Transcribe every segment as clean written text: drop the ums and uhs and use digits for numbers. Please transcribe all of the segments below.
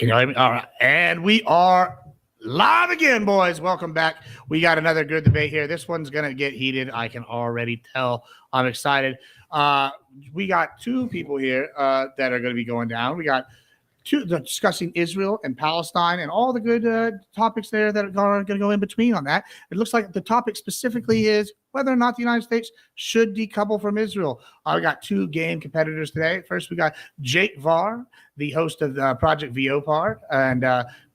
Can you hear me? All right. And we are live again, boys. Welcome back. We got another good debate here. This one's going to get heated. I can already tell. I'm excited. We got two people here that are going to be going down. We got two discussing Israel and Palestine and all the good topics there that are going to go in between on that. It looks like the topic specifically is whether or not the United States should decouple from Israel. We got two game competitors today. First, we got Jake Varr, the host of Project VOPAR, and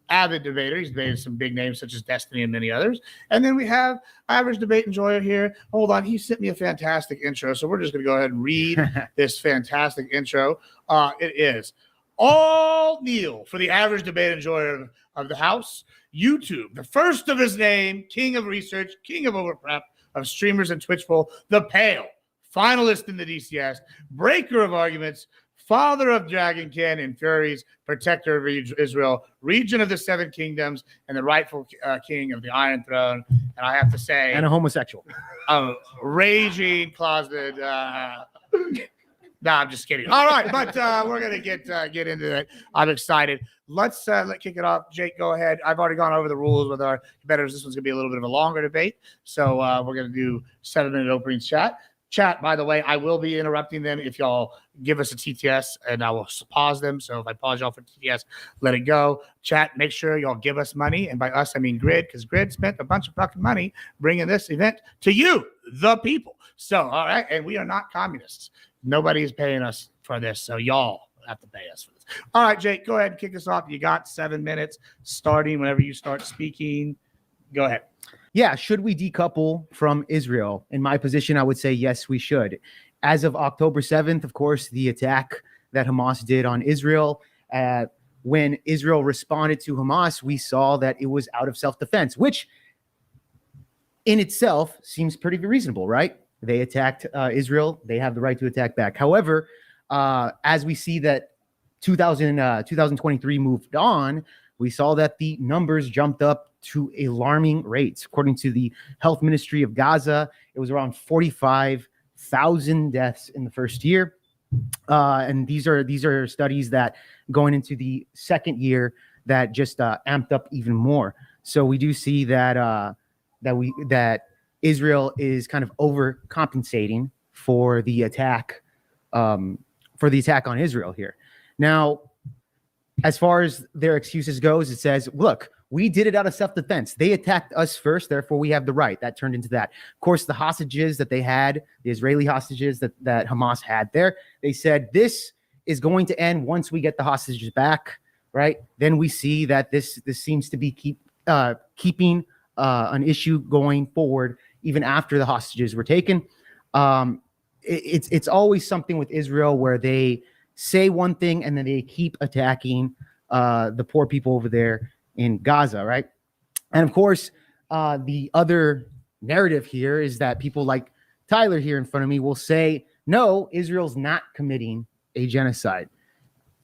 avid debater. He's debated some big names such as Destiny and many others. And then we have average debate enjoyer here. Hold on. He sent me a fantastic intro, so we're just going to go ahead and read this fantastic intro. It is all kneel for the average debate enjoyer of the house. YouTube, the first of his name, king of research, king of overprep, of streamers and Twitch poll, the Pale, finalist in the DCS, breaker of arguments, father of Dragonkin and Furies, protector of Israel, region of the Seven Kingdoms, and the rightful king of the Iron Throne. And I have to say, and a homosexual, raging closeted. No, I'm just kidding. All right, but we're gonna get into it. I'm excited. Let's kick it off. Jake, go ahead. I've already gone over the rules with our competitors. This one's gonna be a little bit of a longer debate, so we're gonna do 7-minute opening chat. Chat, by the way, I will be interrupting them if y'all give us a TTS, and I will pause them. So if I pause y'all for TTS, let it go. Chat, make sure y'all give us money, and by us I mean Grid, because Grid spent a bunch of fucking money bringing this event to you, the people. So all right, and we are not communists. Nobody's paying us for this, so y'all have to pay us for this. All right, Jake, go ahead and kick us off. You got 7 minutes starting whenever you start speaking. Go ahead. Yeah, should we decouple from Israel? In my position, I would say yes, we should. As of October 7th, of course, the attack that Hamas did on Israel, when Israel responded to Hamas, we saw that it was out of self-defense, which in itself seems pretty reasonable, right? They attacked Israel. They have the right to attack back. However, as we see that 2023 moved on, we saw that the numbers jumped up to alarming rates. According to the Health Ministry of Gaza, it was around 45,000 deaths in the first year. And these are studies that going into the second year that just amped up even more. So we do see that Israel is kind of overcompensating for the attack on Israel here. Now, as far as their excuses goes, it says, look, we did it out of self-defense. They attacked us first, therefore we have the right. That turned into that. Of course, the hostages that they had, the Israeli hostages that Hamas had there, they said this is going to end once we get the hostages back, right? Then we see that this seems to be keeping an issue going forward even after the hostages were taken. It's always something with Israel where they say one thing and then they keep attacking the poor people over there in Gaza, right? And of course, the other narrative here is that people like Tyler here in front of me will say, no, Israel's not committing a genocide.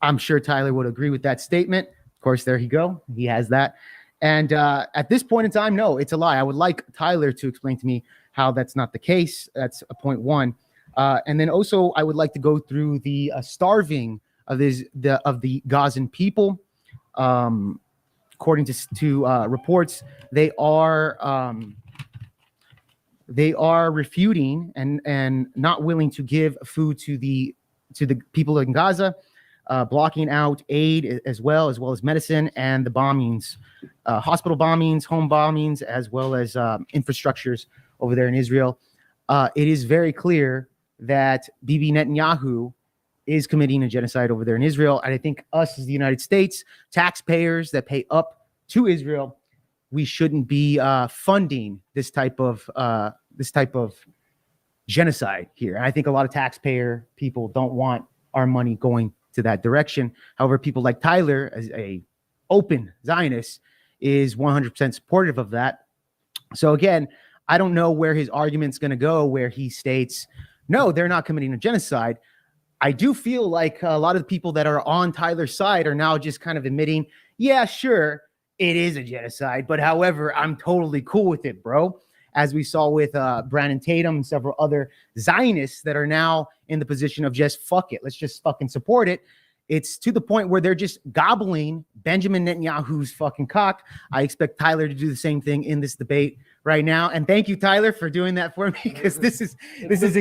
I'm sure Tyler would agree with that statement. Of course, there you go. He has that. And at this point in time, no, it's a lie. I would like Tyler to explain to me how that's not the case. That's a point one. And then also, I would like to go through the starving of the Gazan people. According to reports, they are refuting and not willing to give food to the people in Gaza, blocking out aid as well as medicine and the bombings, hospital bombings, home bombings, as well as infrastructures over there in Israel. It is very clear that Bibi Netanyahu is committing a genocide over there in Israel. And I think us as the United States, taxpayers that pay up to Israel, we shouldn't be funding this type of genocide here. And I think a lot of taxpayer people don't want our money going to that direction. However, people like Tyler, as a open Zionist, is 100% supportive of that. So again, I don't know where his argument's going to go, where he states, no, they're not committing a genocide. I do feel like a lot of the people that are on Tyler's side are now just kind of admitting, yeah, sure, it is a genocide, but however, I'm totally cool with it, bro. As we saw with Brandon Tatum and several other Zionists that are now in the position of just fuck it, let's just fucking support it. It's to the point where they're just gobbling Benjamin Netanyahu's fucking cock. I expect Tyler to do the same thing in this debate right now. And thank you, Tyler, for doing that for me, because this is the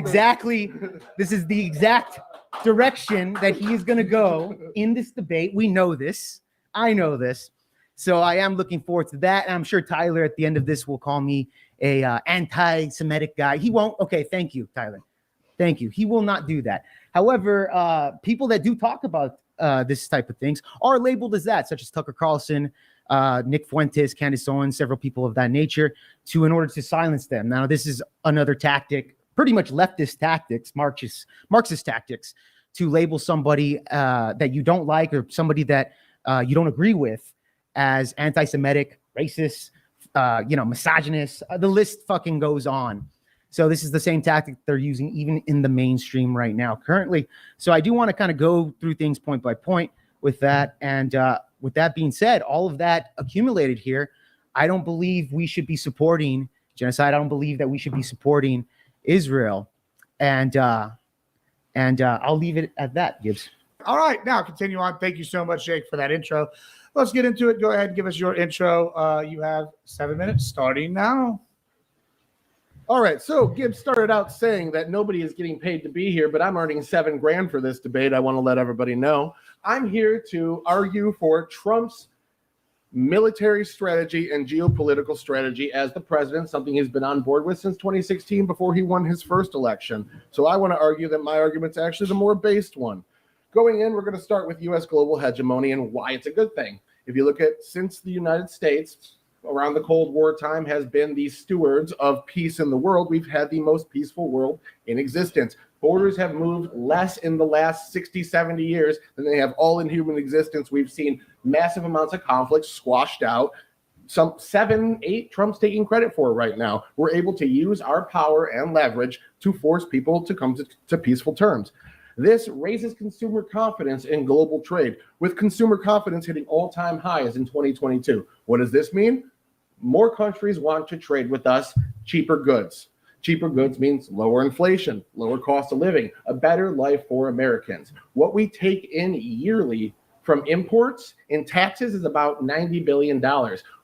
exact direction that he is going to go in this debate. We know this. I know this. So I am looking forward to that. And I'm sure Tyler at the end of this will call me a anti-Semitic guy. He won't. Okay, thank you, Tyler. Thank you. He will not do that. However, people that do talk about this type of things are labeled as that, such as Tucker Carlson, Nick Fuentes, Candace Owens, several people of that nature, in order to silence them. Now, this is another tactic, pretty much leftist tactics, Marxist tactics, to label somebody that you don't like or somebody that you don't agree with as anti-Semitic, racist, misogynist. The list fucking goes on. So this is the same tactic they're using even in the mainstream right now currently. So I do want to kind of go through things point by point with that. And with that being said, all of that accumulated here, I don't believe we should be supporting genocide. I don't believe that we should be supporting Israel. And I'll leave it at that, Gibbs. All right, now continue on. Thank you so much, Jake, for that intro. Let's get into it. Go ahead and give us your intro. You have 7 minutes starting now. All right, so Gibbs started out saying that nobody is getting paid to be here, but I'm earning $7,000 for this debate. I want to let everybody know. I'm here to argue for Trump's military strategy and geopolitical strategy as the president, something he's been on board with since 2016 before he won his first election. So I want to argue that my argument's actually the more based one. Going in, we're going to start with U.S. global hegemony and why it's a good thing. If you look at since the United States around the Cold War time has been the stewards of peace in the world, we've had the most peaceful world in existence. Borders have moved less in the last 60, 70 years than they have all in human existence. We've seen massive amounts of conflict squashed out. Some 7, 8 Trump's taking credit for right now. We're able to use our power and leverage to force people to come to peaceful terms. This raises consumer confidence in global trade, with consumer confidence hitting all-time highs in 2022. What does this mean? More countries want to trade with us cheaper goods. Cheaper goods means lower inflation, lower cost of living, a better life for Americans. What we take in yearly from imports in taxes is about $90 billion.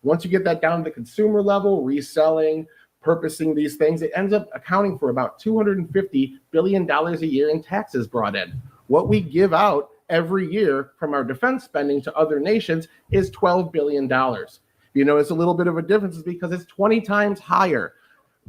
Once you get that down to the consumer level, reselling, purposing these things, it ends up accounting for about $250 billion a year in taxes brought in. What we give out every year from our defense spending to other nations is $12 billion. You know, it's a little bit of a difference because it's 20 times higher.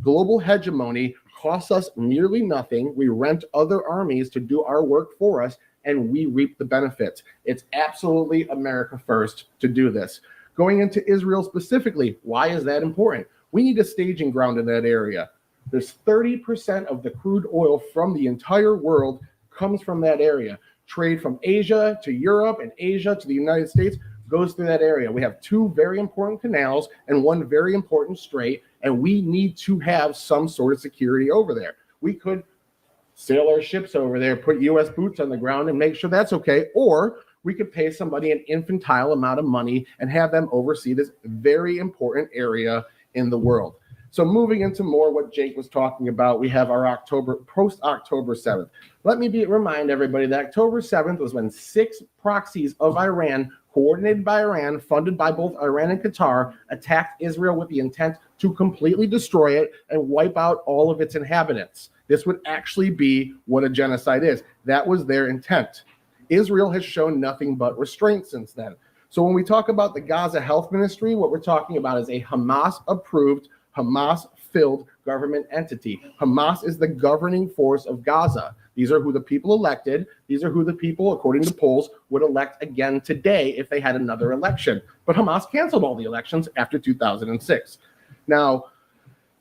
Global hegemony costs us nearly nothing. We rent other armies to do our work for us, and we reap the benefits. It's absolutely America first to do this. Going into Israel specifically, why is that important? We need a staging ground in that area. There's 30% of the crude oil from the entire world comes from that area. Trade from Asia to Europe and Asia to the United States goes through that area. We have 2 very important canals and 1 very important strait, and we need to have some sort of security over there. We could sail our ships over there, put U.S. boots on the ground and make sure that's okay, or we could pay somebody an infantile amount of money and have them oversee this very important area in the world. So moving into more what Jake was talking about, we have our post-October 7th. Let me remind everybody that October 7th was when 6 proxies of Iran, coordinated by Iran, funded by both Iran and Qatar, attacked Israel with the intent to completely destroy it and wipe out all of its inhabitants. This would actually be what a genocide is. That was their intent. Israel has shown nothing but restraint since then. So when we talk about the Gaza Health Ministry, what we're talking about is a Hamas-approved, Hamas-filled government entity. Hamas is the governing force of Gaza. These are who the people elected. These are who the people, according to polls, would elect again today if they had another election. But Hamas canceled all the elections after 2006. Now,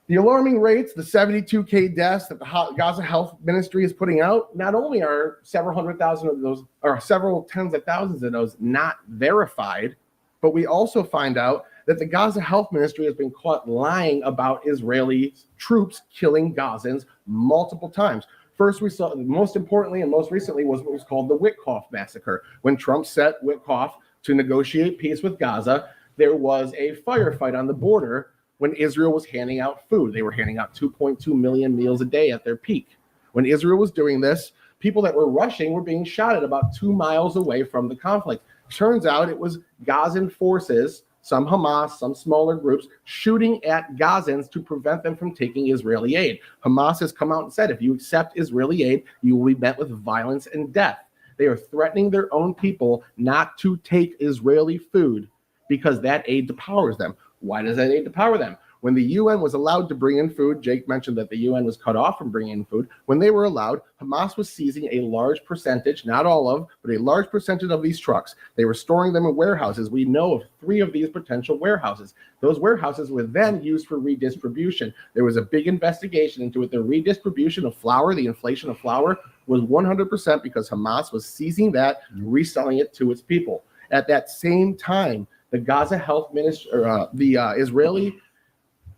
the alarming rates, the 72K deaths that the Gaza Health Ministry is putting out, not only are several hundred thousand of those, or several tens of thousands of those not verified, but we also find out that the Gaza Health Ministry has been caught lying about Israeli troops killing Gazans multiple times. First, we saw, most importantly and most recently, was what was called the Witkoff massacre. When Trump set Witkoff to negotiate peace with Gaza, there was a firefight on the border when Israel was handing out food. They were handing out 2.2 million meals a day at their peak. When Israel was doing this, People that were rushing were being shot at about 2 miles away from the conflict. Turns out it was Gazan forces, some Hamas, some smaller groups, shooting at Gazans to prevent them from taking Israeli aid. Hamas has come out and said, if you accept Israeli aid, you will be met with violence and death. They are threatening their own people not to take Israeli food because that aid depowers them. Why does that aid depower them? When the UN was allowed to bring in food, Jake mentioned that the UN was cut off from bringing in food. When they were allowed, Hamas was seizing a large percentage, not all of, but a large percentage of these trucks. They were storing them in warehouses. We know of 3 of these potential warehouses. Those warehouses were then used for redistribution. There was a big investigation into it. The redistribution of flour, the inflation of flour, was 100% because Hamas was seizing that and reselling it to its people. At that same time, the Gaza Health Minister, the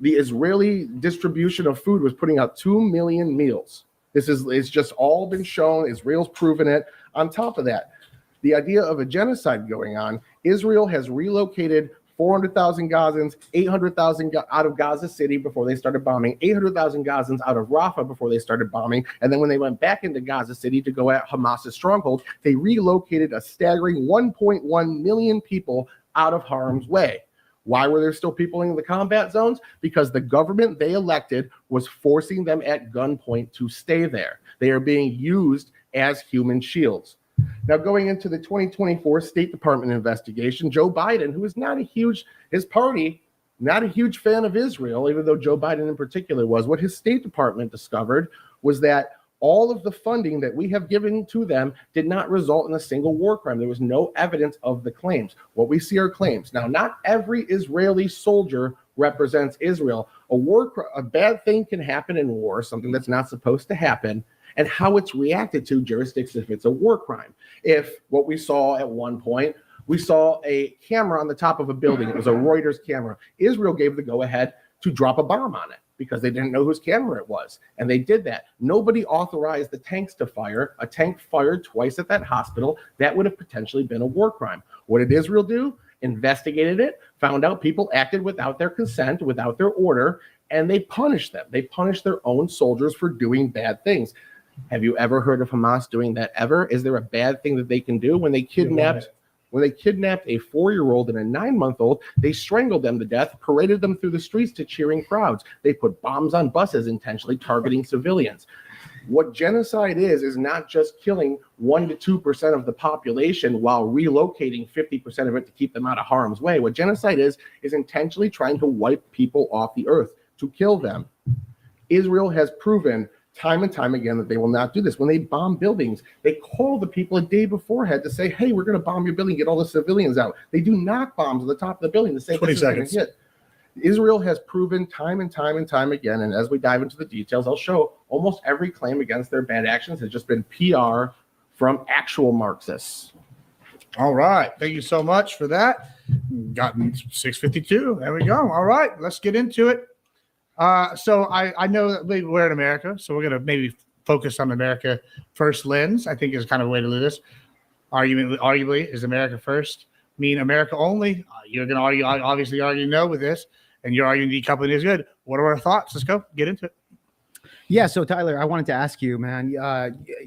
Israeli distribution of food was putting out 2 million meals. It's just all been shown. Israel's proven it. On top of that, the idea of a genocide going on, Israel has relocated 400,000 Gazans, 800,000 out of Gaza City before they started bombing, 800,000 Gazans out of Rafah before they started bombing. And then when they went back into Gaza City to go at Hamas's stronghold, they relocated a staggering 1.1 million people out of harm's way. Why were there still people in the combat zones? Because the government they elected was forcing them at gunpoint to stay there. They are being used as human shields. Now, going into the 2024 State Department investigation, Joe Biden, who is his party, not a huge fan of Israel, even though Joe Biden in particular was, what his State Department discovered was that all of the funding that we have given to them did not result in a single war crime. There was no evidence of the claims. What we see are claims. Now, not every Israeli soldier represents Israel. A bad thing can happen in war, something that's not supposed to happen, and how it's reacted to jurisdicts if it's a war crime. If what we saw at one point, we saw a camera on the top of a building. It was a Reuters camera. Israel gave the go-ahead to drop a bomb on it because they didn't know whose camera it was. And they did that. Nobody authorized the tanks to fire. A tank fired twice at that hospital. That would have potentially been a war crime. What did Israel do? Investigated it, found out people acted without their consent, without their order, and they punished them. They punished their own soldiers for doing bad things. Have you ever heard of Hamas doing that ever? Is there a bad thing that they can do? When they kidnapped a 4-year-old and a 9-month-old, they strangled them to death, paraded them through the streets to cheering crowds. They put bombs on buses, intentionally targeting civilians. What genocide is not just killing 1% to 2% of the population while relocating 50% of it to keep them out of harm's way. What genocide is intentionally trying to wipe people off the earth, to kill them. Israel has proven time and time again that they will not do this. When they bomb buildings, they call the people a day beforehand to say, hey, we're going to bomb your building, get all the civilians out. They do knock bombs on the top of the building to say 20 seconds. Israel has proven time and time again, and as we dive into the details, I'll show almost every claim against their bad actions has just been PR from actual Marxists. All right. Thank you so much for that. Gotten 6:52. There we go. All right. Let's get into it. So I know that we're in America, so we're going to maybe focus on America first lens, I think is kind of a way to do this. Arguably, is America first mean America only? You're going to argue no with this, and you're arguing decoupling is good. What are our thoughts? Let's go. Get into it. Yeah, so Tyler, I wanted to ask you, man,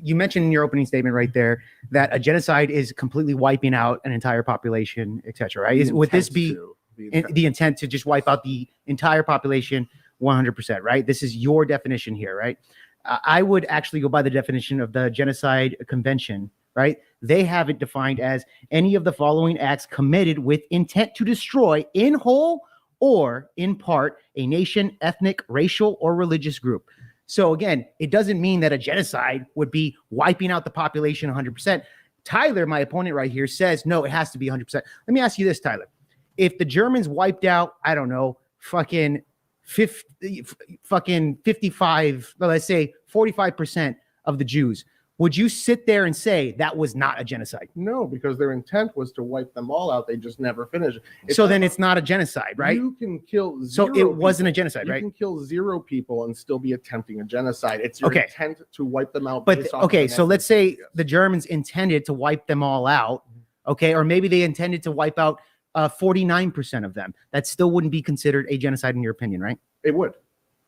you mentioned in your opening statement right there that a genocide is completely wiping out an entire population, et cetera, right? Would this be the intent to just wipe out the entire population 100%, right? This is your definition here, right? I would actually go by the definition of the Genocide Convention, right? They have it defined as any of the following acts committed with intent to destroy in whole or in part a nation, ethnic, racial, or religious group. So again, it doesn't mean that a genocide would be wiping out the population 100%. Tyler, my opponent right here, says, no, it has to be 100%. Let me ask you this, Tyler. If the Germans wiped out, I don't know, fucking 55, well, let's say 45% of the Jews, would you sit there and say that was not a genocide? No, because their intent was to wipe them all out. They just never finished. So then it's not a genocide, right? You can kill So it wasn't a genocide, right? You can kill 0 people and still be attempting a genocide. It's your intent to wipe them out. But okay, so let's say the Germans intended to wipe them all out, okay? Or maybe they intended to wipe out 49% of them. That still wouldn't be considered a genocide in your opinion, right? It would.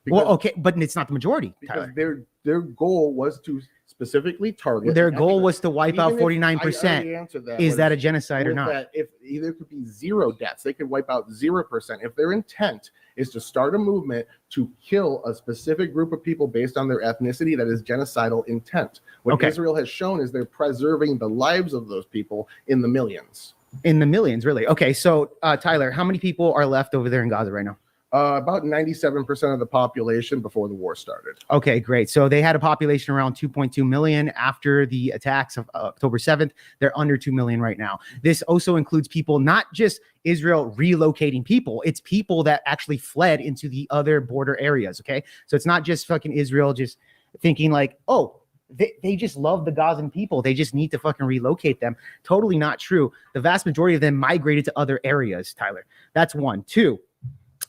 Well, okay, but it's not the majority, because Tyler. their goal was to specifically target. Their goal was to wipe out Even if- 49%. I already answered that. Is was that a genocide or with not? That if either could be 0 deaths, they could wipe out 0%. If their intent is to start a movement to kill a specific group of people based on their ethnicity, that is genocidal intent. What Okay. Israel has shown is they're preserving the lives of those people in the millions. In the millions, really. Okay, so Tyler, how many people are left over there in Gaza right now? About 97% of the population before the war started. Okay, great. So they had a population around 2.2 million after the attacks of October 7th. They're under 2 million right now. This also includes people, not just Israel relocating people, it's people that actually fled into the other border areas. Okay, so it's not just fucking Israel just thinking like, oh, they just love the Gazan people, they just need to fucking relocate them. Totally not true. The vast majority of them migrated to other areas, Tyler. That's one. Two,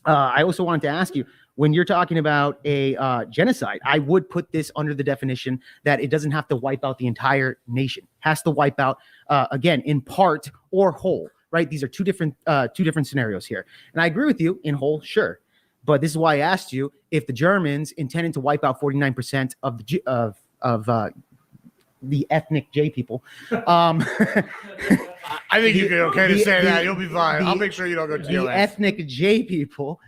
I also wanted to ask you, when you're talking about a genocide, I would put this under the definition that it doesn't have to wipe out the entire nation. It has to wipe out, again, in part or whole, right? These are two different scenarios here. And I agree with you, in whole, sure. But this is why I asked you if the Germans intended to wipe out 49% of the ethnic J people. I think you can okay to say that. You'll be fine. I'll the- make sure you don't go to The jail. ethnic J people,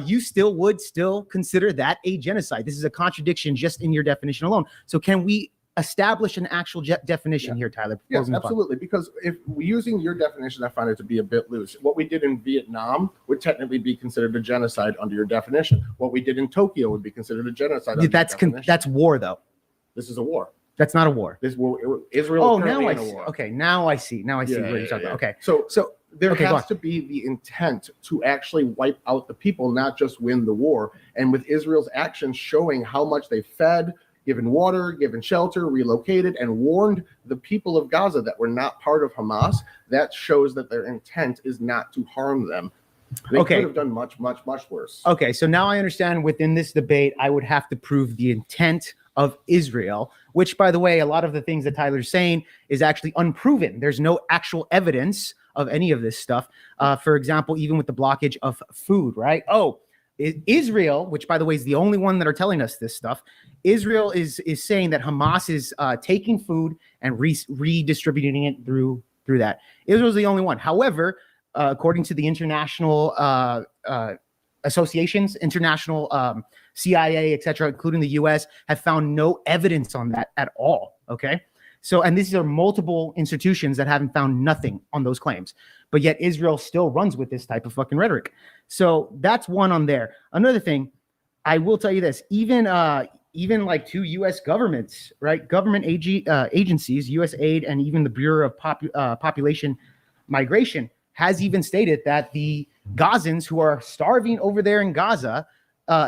you would still consider that a genocide. This is a contradiction just in your definition alone. So can we establish an actual definition here, Tyler? before Yes, we move on? absolutely. Because if using your definition, I find it to be a bit loose. What we did in Vietnam would technically be considered a genocide under your definition. What we did in Tokyo would be considered a genocide. Under That's your definition. that's war, though. This is a war. That's not a war. This war. Israel. Oh, is now currently I in a see. war. Okay, now I see. Now I see Yeah, what you're yeah, talking yeah. about. Okay, So there Okay, go has on. to be the intent to actually wipe out the people, not just win the war. And with Israel's actions showing how much they fed, given water, given shelter, relocated, and warned the people of Gaza that were not part of Hamas, that shows that their intent is not to harm them. They Okay. could have done much, much, much worse. Okay, so now I understand within this debate, I would have to prove the intent of Israel, which, by the way, a lot of the things that Tyler's saying is actually unproven. There's no actual evidence of any of this stuff. For example, even with the blockage of food, right? Oh, Israel, which, by the way, is the only one that are telling us this stuff. Israel is saying that Hamas is taking food and redistributing it through that. Israel's the only one. However, according to the international associations, international CIA, etc., including the U.S., have found no evidence on that at all. Okay, so and these are multiple institutions that haven't found nothing on those claims, but yet Israel still runs with this type of fucking rhetoric. So that's one on there. Another thing, I will tell you this: even like two U.S. governments, right? Government agencies, USAID, and even the Bureau of Population Migration has even stated that the Gazans who are starving over there in Gaza,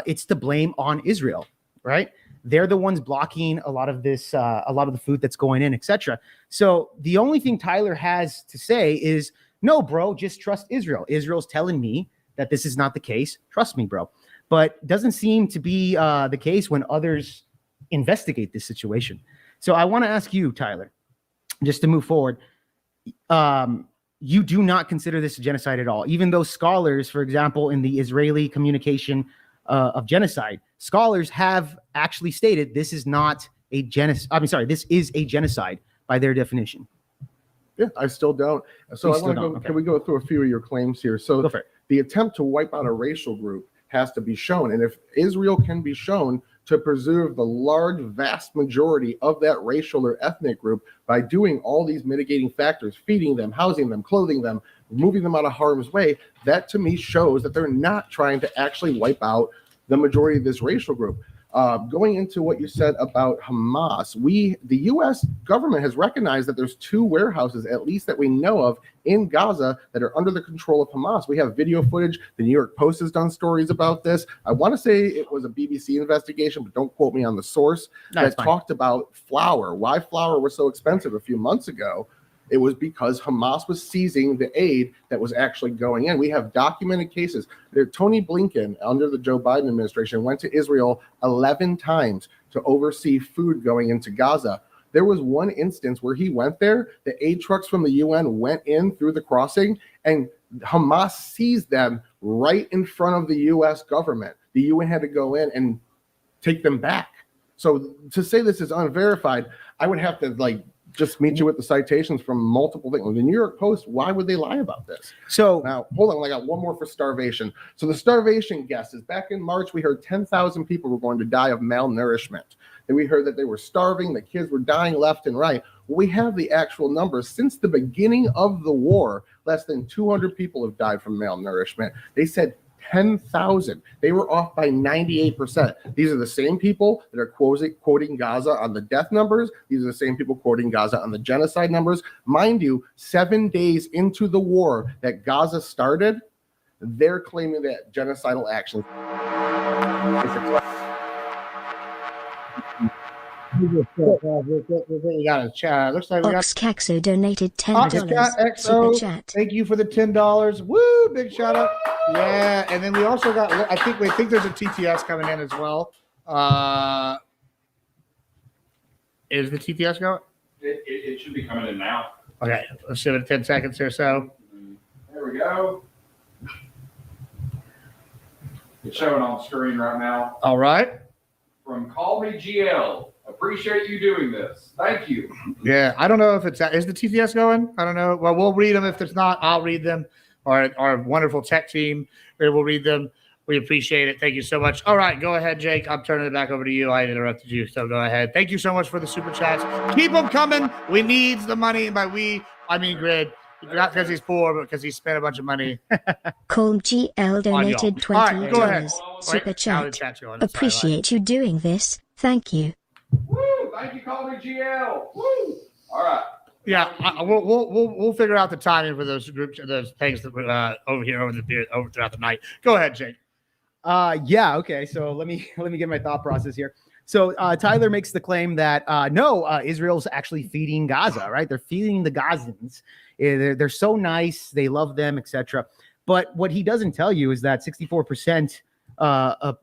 it's to blame on Israel, right? They're the ones blocking a lot of this, a lot of the food that's going in, etc. So the only thing Tyler has to say is, no, bro, just trust Israel. Israel's telling me that this is not the case. Trust me, bro. But doesn't seem to be the case when others investigate this situation. So I want to ask you, Tyler, just to move forward. You do not consider this a genocide at all, even though scholars, for example, in the Israeli communication of genocide, scholars have actually stated this is not a genocide. I mean, sorry, this is a genocide by their definition. Yeah, I still don't. So You I still want to go. don't, okay. Can we go through a few of your claims here? So Go for it. the attempt to wipe out a racial group has to be shown. And if Israel can be shown to preserve the large, vast majority of that racial or ethnic group by doing all these mitigating factors, feeding them, housing them, clothing them, moving them out of harm's way, that to me shows that they're not trying to actually wipe out the majority of this racial group. Going into what you said about Hamas, the U.S. government has recognized that there's 2 warehouses, at least that we know of, in Gaza that are under the control of Hamas. We have video footage. The New York Post has done stories about this. I want to say it was a BBC investigation, but don't quote me on the source, that talked about flour, why flour was so expensive a few months ago. It was because Hamas was seizing the aid that was actually going in. We have documented cases. Tony Blinken, under the Joe Biden administration, went to Israel 11 times to oversee food going into Gaza. There was one instance where he went there, the aid trucks from the UN went in through the crossing, and Hamas seized them right in front of the U.S. government. The UN had to go in and take them back. So to say this is unverified, I would have to like just meet you with the citations from multiple things. The New York Post, why would they lie about this? So Now, hold on, I got one more for starvation. So the starvation guesses, back in March, we heard 10,000 people were going to die of malnourishment. And we heard that they were starving, the kids were dying left and right. We have the actual numbers. Since the beginning of the war, less than 200 people have died from malnourishment. They said 10,000. They were off by 98%. These are the same people that are quoting Gaza on the death numbers. These are the same people quoting Gaza on the genocide numbers. Mind you, 7 days into the war that Gaza started, they're claiming that genocidal action. We got a chat. Looks like we got Oxcaxo donated $10. XO. Super chat. Thank you for the $10. Woo! Big shout out. Yeah, and then we also got. I think there's a TTS coming in as well. Is the TTS going? It should be coming in now. Okay, let's give it 10 seconds or so. There we go. It's showing on screen right now. All right. From Call Me GL. Appreciate you doing this. Thank you. Yeah, I don't know if is the TTS going? I don't know. Well, we'll read them. If it's not, I'll read them. Our wonderful tech team will read them. We appreciate it. Thank you so much. All right, go ahead, Jake. I'm turning it back over to you. I interrupted you, so go ahead. Thank you so much for the super chats. Keep them coming. We need the money. And by we, I mean Grid. Not because he's poor, but because he spent a bunch of money. Colm GL donated $20. All right, go ahead. Super Wait, now the chat. chat's going. Appreciate you doing this. Thank you. Woo! Thank you, Call Me GL. Woo! All right. Yeah, we'll figure out the timing for those groups, those things that were over here over throughout the night. Go ahead, Jake. Yeah, okay. So let me get my thought process here. So Tyler makes the claim that Israel's actually feeding Gaza, right? They're feeding the Gazans. They're so nice, they love them, etc. But what he doesn't tell you is that 64%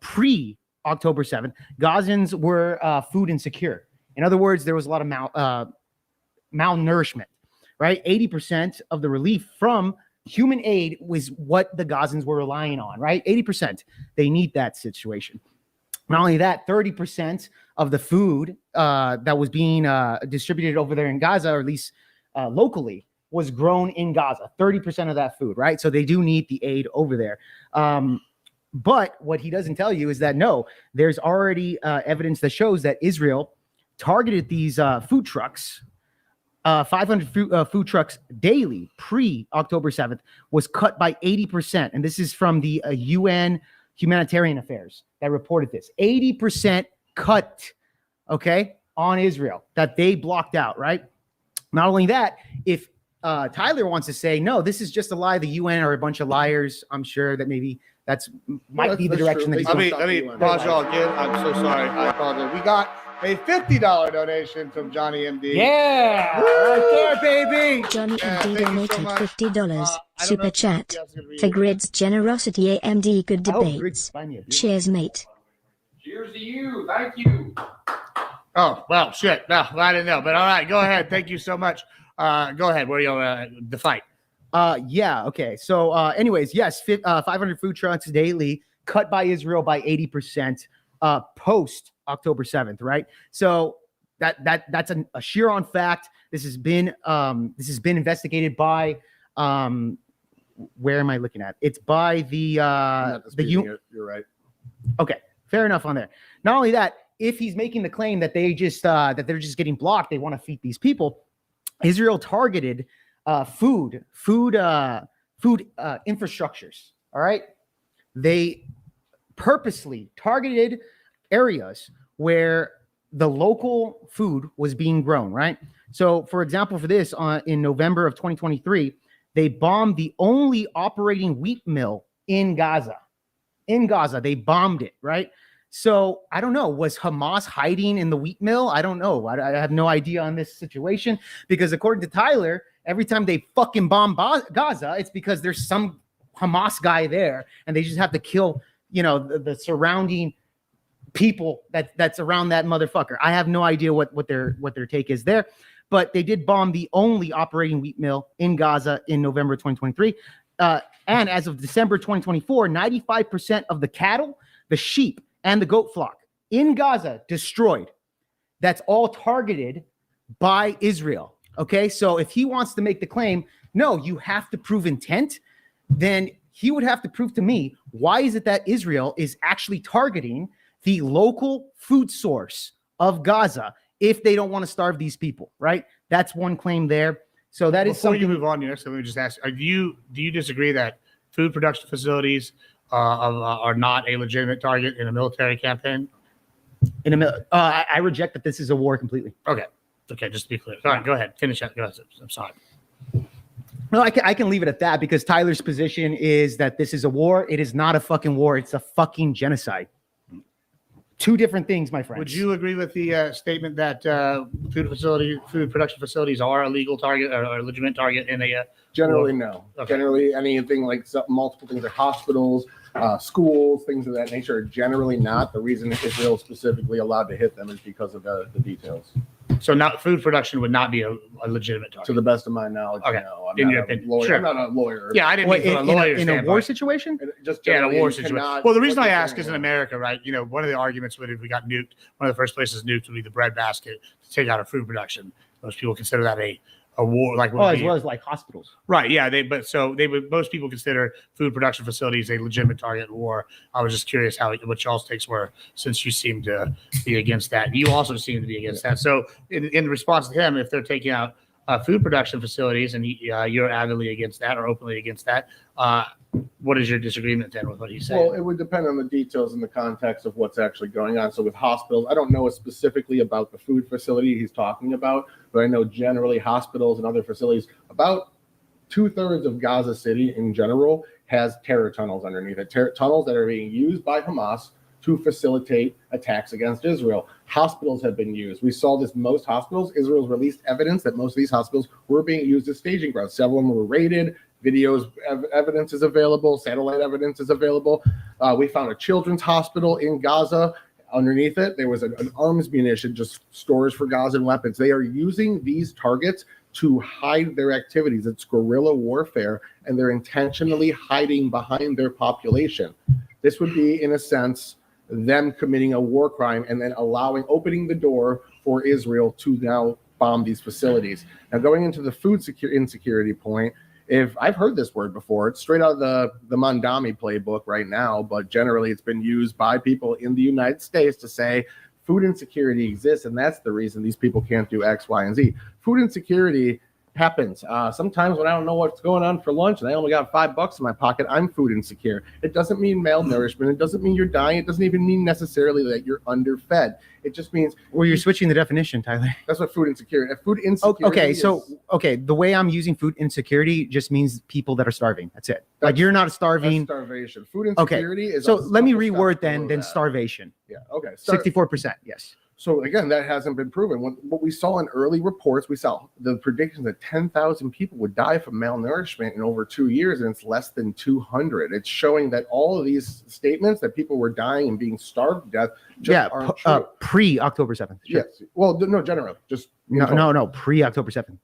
pre-October 7th, Gazans were food insecure. In other words, there was a lot of malnourishment, right? 80% of the relief from human aid was what the Gazans were relying on, right? 80%. They need that situation. Not only that, 30% of the food that was being distributed over there in Gaza, or at least locally, was grown in Gaza. 30% of that food, right? So they do need the aid over there. But what he doesn't tell you is that, no, there's already evidence that shows that Israel targeted these food trucks, 500 food trucks daily pre-October 7th, was cut by 80%. And this is from the UN Humanitarian Affairs that reported this. 80% cut, okay, on Israel that they blocked out, right? Not only that, if Tyler wants to say, no, this is just a lie, the UN are a bunch of liars, I'm sure that maybe might be the direction that he's Let going. me pause y'all again. I'm so sorry. I apologize. We got a $50 donation from Johnny MD. Yeah, right there, baby. Johnny Yeah, MD thank you so donated much. $50. I don't know Super if chat. TTS is gonna be For it. Grid's generosity, AMD, good Oh, debates. great. Cheers, mate. Cheers to you. Thank you. Oh, well, shit. No, I didn't know. But all right, go ahead. Thank you so much. Go ahead. Where are you the fight? Yeah, okay. So anyways, yes, 500 food trucks daily cut by Israel by 80% post October 7th, right? So that's a sheer on fact. This has been investigated by where am I looking at? It's by the You're right. Okay, fair enough on there. Not only that, if he's making the claim that they're just getting blocked, they want to feed these people. Israel targeted food infrastructures. All right, they purposely targeted areas where the local food was being grown. Right. So, for example, for this, in November of 2023, they bombed the only operating wheat mill in Gaza. In Gaza, they bombed it. Right. So I don't know, was Hamas hiding in the wheat mill? I don't know. I have no idea on this situation, because according to Tyler, every time they fucking bomb Gaza, it's because there's some Hamas guy there and they just have to kill, the surrounding people that's around that motherfucker. I have no idea what their take is there, but they did bomb the only operating wheat mill in Gaza in November 2023. And as of December 2024, 95% of the cattle, the sheep, and the goat flock in Gaza destroyed. That's all targeted by Israel. Okay, so if he wants to make the claim, no, you have to prove intent, then he would have to prove to me, why is it that Israel is actually targeting the local food source of Gaza if they don't want to starve these people, right? That's one claim there. So that is Before something. you move on here, so let me just ask: do you disagree that food production facilities are not a legitimate target in a military campaign? I reject that this is a war completely. Okay, just to be clear. All right, go ahead, finish that. Go ahead. I'm sorry. No, I can leave it at that because Tyler's position is that this is a war. It is not a fucking war. It's a fucking genocide. Two different things, my friend. Would you agree with the statement that food production facilities are a legal target or a legitimate target in a Generally, war? no. Okay. Generally, anything like multiple things like hospitals, schools, things of that nature are generally not. The reason Israel is specifically allowed to hit them is because of the details. So not food production would not be a legitimate target. To the best of my knowledge, Okay. no. I'm In not your a opinion. lawyer. Sure. I'm not a lawyer. Yeah, I didn't Wait, mean from a lawyer in a war standpoint. situation? Just Yeah, in a generally, war you situation. cannot- Well, the reason I what you're ask saying is in is- America, right? You know, one of the arguments would if we got nuked, one of the first places nuked would be the breadbasket to take out our food production. Most people consider that a war, like Oh, as well as like hospitals. right. Yeah, most people consider food production facilities a legitimate target in war. I was just curious what y'all's takes were, since you seem to be against that. You also seem to be against that. So in response to him, if they're taking out food production facilities and you're avidly against that or openly against that, what is your disagreement then with what he said? Well, it would depend on the details and the context of what's actually going on. So with hospitals, I don't know specifically about the food facility he's talking about, but I know generally hospitals and other facilities, about 2/3 of Gaza City in general has terror tunnels underneath it. Tunnels that are being used by Hamas to facilitate attacks against Israel. Hospitals have been used. We saw this most hospitals. Israel's released evidence that most of these hospitals were being used as staging grounds. Several of them were raided. Videos, evidence is available. Satellite evidence is available. We found a children's hospital in Gaza. Underneath it, there was an arms munition, just stores for Gaza and weapons. They are using these targets to hide their activities. It's guerrilla warfare, and they're intentionally hiding behind their population. This would be, in a sense, them committing a war crime and then opening the door for Israel to now bomb these facilities. Now, going into the food insecurity point, if I've heard this word before, it's straight out of the Mandami playbook right now, but generally it's been used by people in the United States to say food insecurity exists, and that's the reason these people can't do X, Y, and Z. Food insecurity happens. Sometimes when I don't know what's going on for lunch and I only got $5 in my pocket, I'm food insecure. It doesn't mean malnourishment. It doesn't mean you're dying. It doesn't even mean necessarily that you're underfed. It just means Well, you're switching the definition, Tyler. that's what food insecurity. Food insecurity. Okay, the way I'm using food insecurity just means people that are starving. That's it. Like you're not that's starving. starvation. Food insecurity is. So a let me couple steps reword below then that. starvation. Yeah. Okay. 64%. Yes. So again, that hasn't been proven. What we saw in early reports, we saw the predictions that 10,000 people would die from malnourishment in over 2 years, and it's less than 200. It's showing that all of these statements that people were dying and being starved to death just aren't true. Pre-October 7th. Sure. Yes. Well, no, generally, just No, pre-October 7th.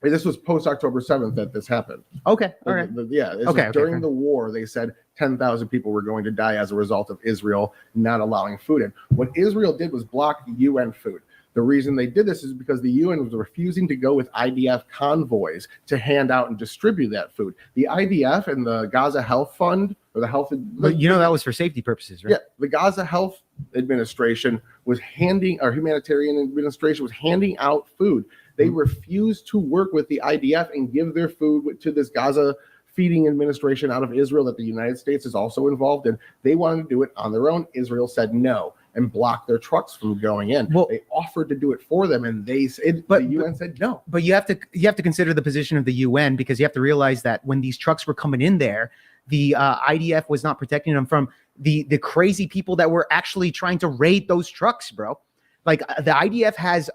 This was post October 7th that this happened. Okay. All right. During the war, they said 10,000 people were going to die as a result of Israel not allowing food in. What Israel did was block UN food. The reason they did this is because the UN was refusing to go with IDF convoys to hand out and distribute that food. The IDF and the Gaza Health Fund, or the Health... But that was for safety purposes, right? Yeah, the Gaza Health Administration was humanitarian administration was handing out food. They refused to work with the IDF and give their food to this Gaza feeding administration out of Israel that the United States is also involved in. They wanted to do it on their own. Israel said no and blocked their trucks from going in. Well, they offered to do it for them, and the UN said no. But you have to consider the position of the UN, because you have to realize that when these trucks were coming in there, the IDF was not protecting them from the crazy people that were actually trying to raid those trucks, bro. Like the IDF has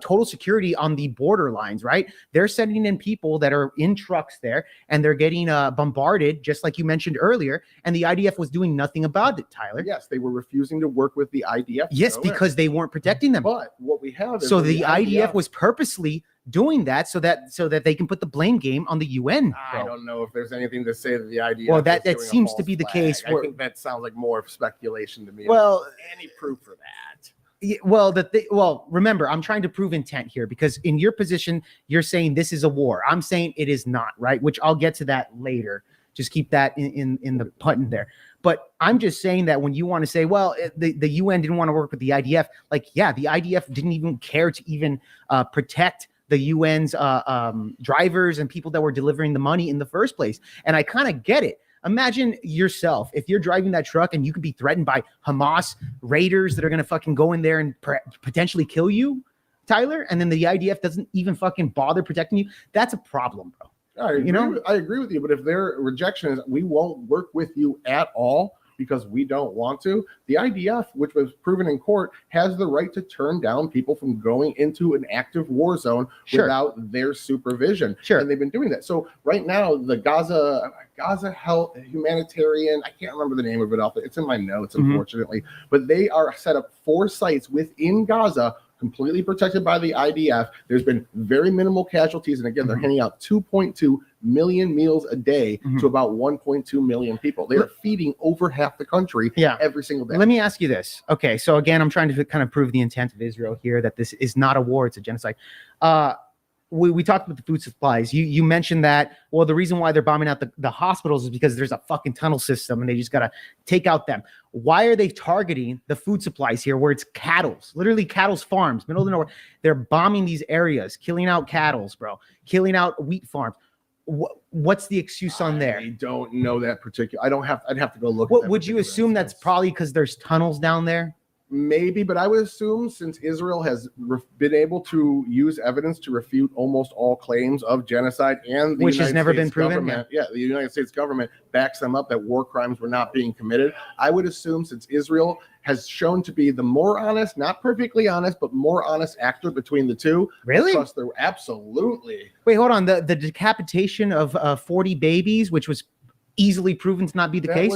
total security on the border lines, right? They're sending in people that are in trucks there, and they're getting bombarded, just like you mentioned earlier. And the IDF was doing nothing about it, Tyler. Yes, they were refusing to work with the IDF. Yes, because they weren't protecting them. But what we have is so the IDF was purposely doing that so that they can put the blame game on the UN. I don't know if there's anything to say that the idea. Well, that seems to be the case. I think that sounds like more of speculation to me. Well, any proof for that? Well, remember, I'm trying to prove intent here because in your position, you're saying this is a war. I'm saying it is not, right? Which I'll get to that later. Just keep that in the button there. But I'm just saying that when you want to say, well, the UN didn't want to work with the IDF, like, yeah, the IDF didn't even care to even protect the UN's drivers and people that were delivering the money in the first place. And I kind of get it. Imagine yourself, if you're driving that truck and you could be threatened by Hamas raiders that are going to fucking go in there and potentially kill you, Tyler, and then the IDF doesn't even fucking bother protecting you. That's a problem, bro. I agree with you, but if their rejection is we won't work with you at all because we don't want to, the IDF, which was proven in court, has the right to turn down people from going into an active war zone without their supervision. And they've been doing that. So right now, the Gaza Health Humanitarian, I can't remember the name of it off. It's in my notes, unfortunately, but they are set up 4 sites within Gaza, completely protected by the IDF. There's been very minimal casualties. And again, they're handing out 2.2 million meals a day to about 1.2 million people. They are feeding over half the country every single day. Let me ask you this. Okay, so again, I'm trying to kind of prove the intent of Israel here, that this is not a war, it's a genocide. We talked about the food supplies. You mentioned that, well, the reason why they're bombing out the hospitals is because there's a fucking tunnel system and they just got to take out them. Why are they targeting the food supplies here where it's cattle's, literally cattle's farms, middle of the nowhere? They're bombing these areas, killing out cattle's, bro, killing out wheat farms. What's the excuse on there? I don't know that particular. I'd have to go look. What would you assume? That's probably because there's tunnels down there? Maybe, but I would assume since Israel has been able to use evidence to refute almost all claims of genocide, and the which United has never States been proven, the United States government backs them up that war crimes were not being committed. I would assume since Israel has shown to be the more honest, not perfectly honest, but more honest actor between the two. Really? Absolutely. Wait, hold on. The decapitation of 40 babies, which was easily proven to not be the case.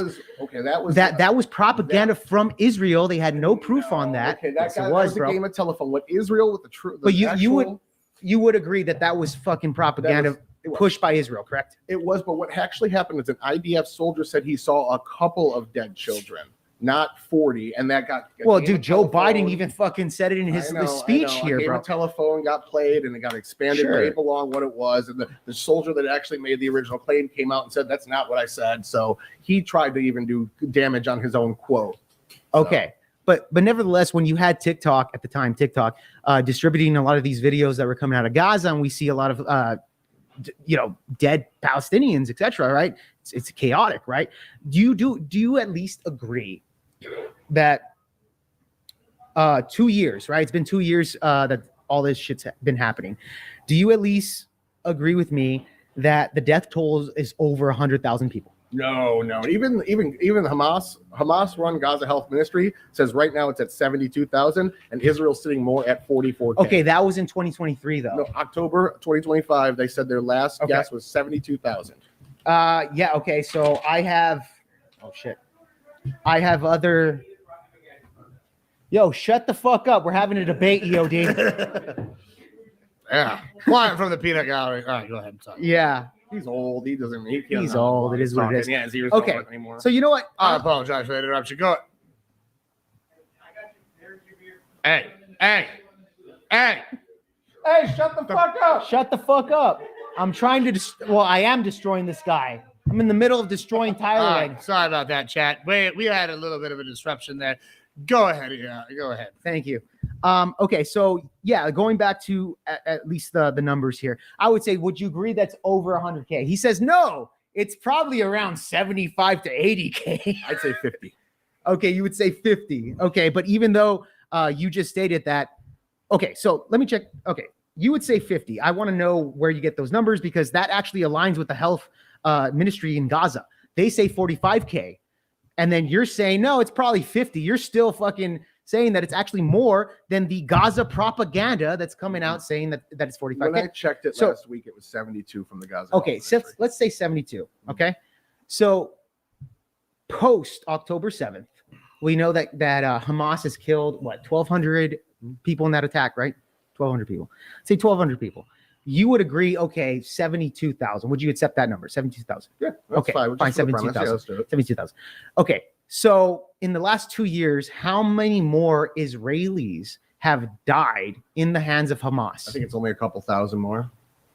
That was propaganda from Israel. They had no proof on that. Okay, that was a game of telephone. What Israel with the truth? But you would agree that was fucking propaganda pushed by Israel, correct? It was. But what actually happened is an IDF soldier said he saw a couple of dead children, not 40, and that got. Well, dude, Joe Biden even fucking said it in his speech here, bro. A telephone got played, and it got expanded right along what it was, and the soldier that actually made the original claim came out and said that's not what I said. So he tried to even do damage on his own quote. Okay. But nevertheless, when you had TikTok at the time, distributing a lot of these videos that were coming out of Gaza, and we see a lot of dead Palestinians, etc. Right? It's chaotic, right? Do you at least agree that 2 years, right? It's been 2 years that all this shit's been happening. Do you at least agree with me that the death toll is over 100,000 people? No. Even Hamas run Gaza Health Ministry says right now it's at 72,000, and Israel's sitting more at 44,000. Okay, that was in 2023 though. No, October 2025. They said their last guess was 72,000. Yeah. Okay. So I have. Oh shit. I have other. Yo, shut the fuck up. We're having a debate, EOD. Yeah. Quiet from the peanut gallery. All right, go ahead. Sorry. Yeah. He's old. He doesn't. He's old. It is what it is. Yeah, his ears okay. don't work anymore. So you know what? I apologize for the interruption. Go. Hey! Shut the fuck up! Shut the fuck up! I'm trying to. I am destroying this guy. I'm in the middle of destroying Tyler. Sorry about that, chat. We had a little bit of a disruption there. Go ahead. Yeah, go ahead. Thank you. Okay, so yeah, going back to at least the numbers here, I would say, would you agree that's over 100K? He says no, it's probably around 75 to 80K. I'd say 50. Okay, you would say 50. Okay, but even though you just stated that, okay, so let me check. Okay, you would say 50. I want to know where you get those numbers because that actually aligns with the health ministry in Gaza. They say 45K. And then you're saying, no, it's probably 50. You're still fucking saying that it's actually more than the Gaza propaganda that's coming out saying that it's 45. When I checked it last week, it was 72 from the Gaza. Okay, so let's say 72. Okay. So post October 7th, we know that Hamas has killed, 1,200 people in that attack, right? 1,200 people. Say 1,200 people. you would agree, okay, 72,000. Would you accept that number? 72,000. Yeah. That's Okay, fine. fine, Just for the premise. 72,000. Yeah, let's do it. 72,000. Okay. So in the last 2 years, how many more Israelis have died in the hands of Hamas? I think it's only a couple thousand more.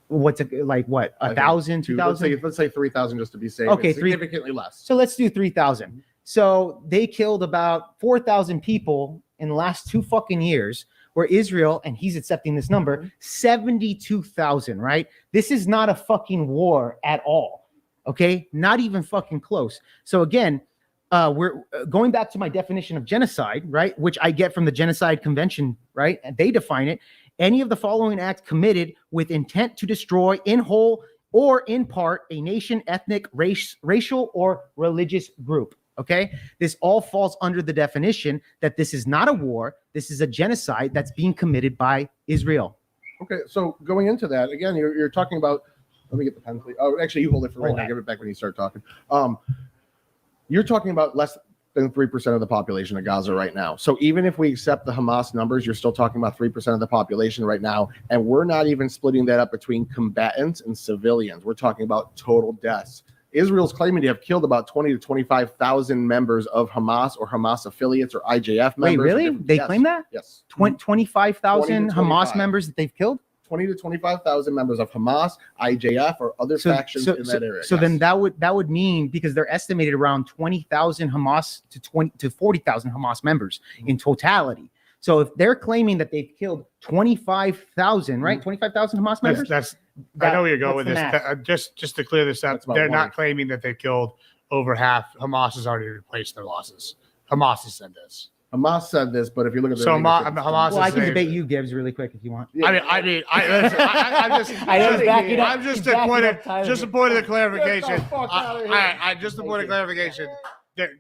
What's it like? What, I think 1,000, 2,000? Let's say 3,000 just to be safe. Okay, It's significantly less. So let's do 3,000. So they killed about 4,000 people in the last 2 fucking years, where Israel, and he's accepting this number, 72,000, right? This is not a fucking war at all. Okay. Not even fucking close. So again, we're going back to my definition of genocide, right? Which I get from the Genocide Convention, right? And they define it. Any of the following acts committed with intent to destroy in whole or in part a nation, ethnic, racial, or religious group. Okay. This all falls under the definition that this is not a war. This is a genocide that's being committed by Israel. Okay, so going into that, again, you're talking about, let me get the pen, please. Oh, actually, you hold it for right now. Give it back when you start talking. You're talking about less than 3% of the population of Gaza right now. So even if we accept the Hamas numbers, you're still talking about 3% of the population right now. And we're not even splitting that up between combatants and civilians. We're talking about total deaths. Israel's claiming to have killed about 20 to 25,000 members of Hamas or Hamas affiliates or IJF members. Wait, really? They claim that? Yes. 25,000 20 to Hamas 25. members that they've killed? 20 to 25,000 members of Hamas, IJF, or other factions in that area. So then that would mean, because they're estimated around 20,000 Hamas to 40,000 Hamas members in totality. So if they're claiming that they've killed 25,000, right? 25,000 Hamas members? I know where you're going with this. Just to clear this up, they're not claiming that they've killed over half. Hamas has already replaced their losses. Hamas has said this. Hamas said this, but if you look at the Hamas, well, I can debate you, Gibbs, really quick if you want. I'm just a point of clarification. Just a point of clarification.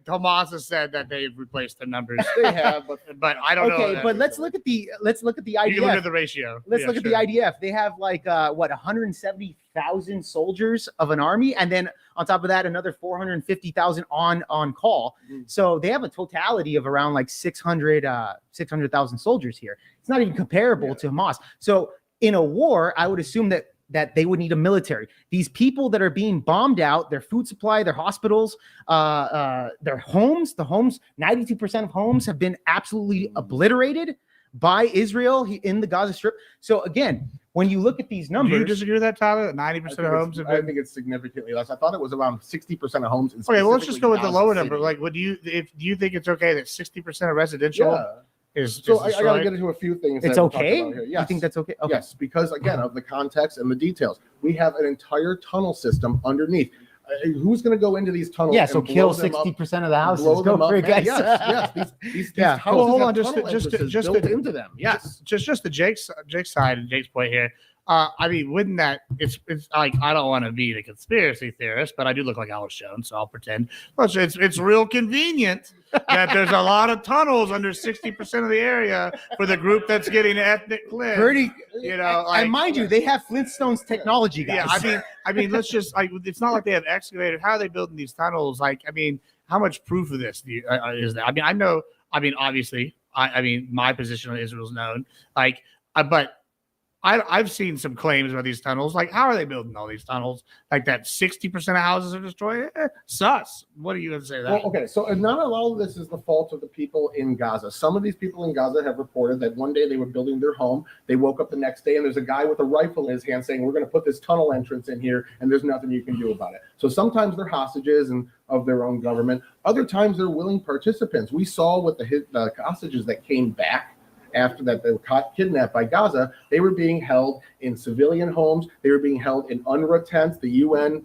Hamas has said that they've replaced their numbers. They have, but I don't know. Okay, but let's look at the IDF. You can look at the ratio. Let's look at the IDF. They have like 170,000 soldiers of an army, and then on top of that, another 450,000 on call. So they have a totality of around like 600,000 soldiers here. It's not even comparable to Hamas. So in a war, I would assume that they would need a military. These people that are being bombed out, their food supply, their hospitals, their homes, 92% of homes have been absolutely obliterated by Israel in the Gaza Strip. So again, when you look at these numbers, do you disagree with that, Tyler? 90% of homes have been. I think it's significantly less. I thought it was around 60% of homes. Okay, well, let's just go with the lower number. Like, do you think it's okay that 60% of residential is so I got to get into a few things. It's okay. Yes. You think that's okay? Okay. Yes, because again of the context and the details, we have an entire tunnel system underneath. Who's going to go into these tunnels? Yeah, so kill 60% of the houses. Go for it, guys. Yes. These houses hold on, just built into them. Yes, just the Jake's side and Jake's point here. I mean, wouldn't that it's like, I don't want to be the conspiracy theorist, but I do look like Alex Jones, so I'll pretend. But it's real convenient that there's a lot of tunnels under 60% of the area for the group that's getting ethnic cleanse. Pretty, like, and mind you, they have Flintstones technology, guys. Yeah, I mean, let's just it's not like they have excavated. How are they building these tunnels? Like, I mean, how much proof of this is there? I mean, I know. I mean, obviously, I mean, my position on Israel's known. Like, but. I've seen some claims about these tunnels. Like, how are they building all these tunnels? Like that 60% of houses are destroyed? Sus. What do you have to say to that? Well, okay, so not all of this is the fault of the people in Gaza. Some of these people in Gaza have reported that one day they were building their home. They woke up the next day and there's a guy with a rifle in his hand saying, we're going to put this tunnel entrance in here and there's nothing you can do about it. So sometimes they're hostages and of their own government. Other times they're willing participants. We saw with the hostages that came back after that they were kidnapped by Gaza, they were being held in civilian homes. They were being held in UNRWA tents. The UN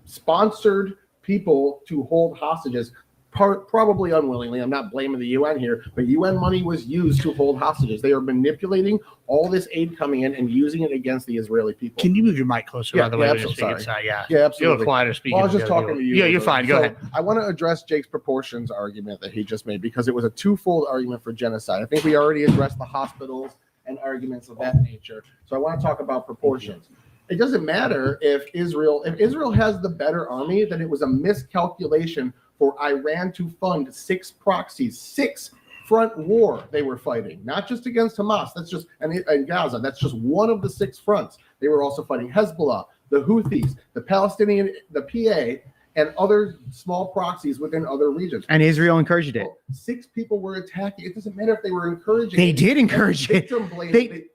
sponsored people to hold hostages, probably unwillingly. I'm not blaming the UN here, but UN money was used to hold hostages. They are manipulating all this aid coming in and using it against the Israeli people. Can you move your mic closer? Yeah, the way absolutely. Yeah, absolutely. You're a quieter speaker. Well, I was just talking to you. Yeah, you're fine. Go ahead. I want to address Jake's proportions argument that he just made because it was a twofold argument for genocide. I think we already addressed the hospitals and arguments of that nature. So I want to talk about proportions. It doesn't matter if Israel has the better army, then it was a miscalculation for Iran to fund 6 proxies, 6 front war they were fighting, not just against Hamas. That's just and Gaza. That's just one of the 6 fronts. They were also fighting Hezbollah, the Houthis, the Palestinian, the PA, and other small proxies within other regions. And Israel encouraged it. Well, 6 people were attacking. It doesn't matter if they were encouraging. They did encourage it.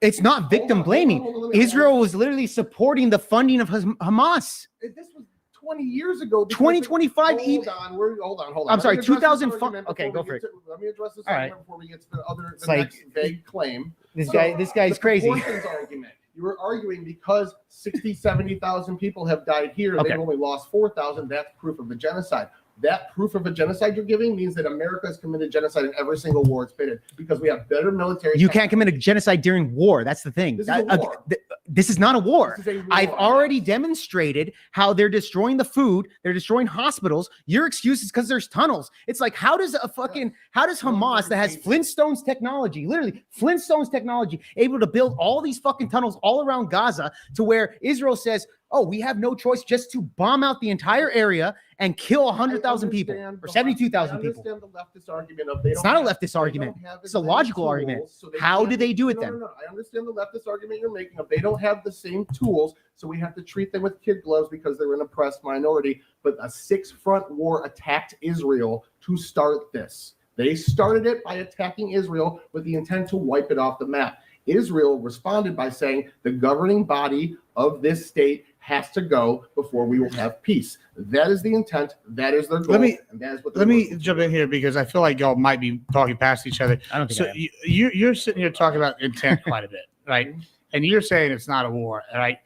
It's not victim blaming. Israel was literally supporting the funding of Hamas. This was 20 years ago. 2025. Hold on. I'm sorry, Let me address this 2005. argument Okay, before go for it. Let me address this All argument right. before we get to the It's like- next vague claim. This guy's The crazy. proportions argument. You were arguing because 60, 70,000 people have died here, Okay. they've only lost 4,000. That's proof of a genocide. That proof of a genocide you're giving means that America has committed genocide in every single war it's been in because we have better military. You can't commit a genocide during war. That's the thing. This is a war. This is not a war. This is a war. I've already demonstrated how they're destroying the food. They're destroying hospitals. Your excuse is because there's tunnels. It's like, how does Hamas that has Flintstones technology, literally Flintstones technology, able to build all these fucking tunnels all around Gaza to where Israel says, oh, we have no choice just to bomb out the entire area and kill 100,000 people or 72,000 people. I understand the leftist argument of It's not a leftist argument. It's a logical argument. How do they do it then? No. I understand the leftist argument you're making of they don't have the same tools, so we have to treat them with kid gloves because they're an oppressed minority. But a 6-front war attacked Israel to start this. They started it by attacking Israel with the intent to wipe it off the map. Israel responded by saying the governing body of this state has to go before we will have peace. That is the intent. That is their goal. Let me let jump in here because I feel like y'all might be talking past each other. I don't think So I am. you're sitting here talking about intent quite a bit, right? And you're saying it's not a war, right?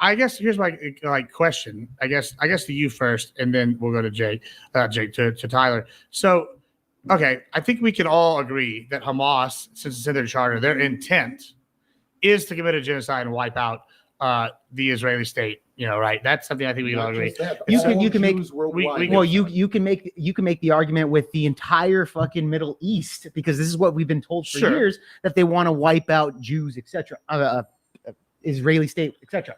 I guess here's my question. I guess to you first, and then we'll go to Jake to Tyler. So, okay, I think we can all agree that Hamas, since it's in their charter, their intent is to commit a genocide and wipe out the Israeli state. Right? That's something I think we can all agree. You can make worldwide. well, you can make the argument with the entire fucking Middle East because this is what we've been told for Sure. years that they want to wipe out Jews, etc., Israeli state, etc.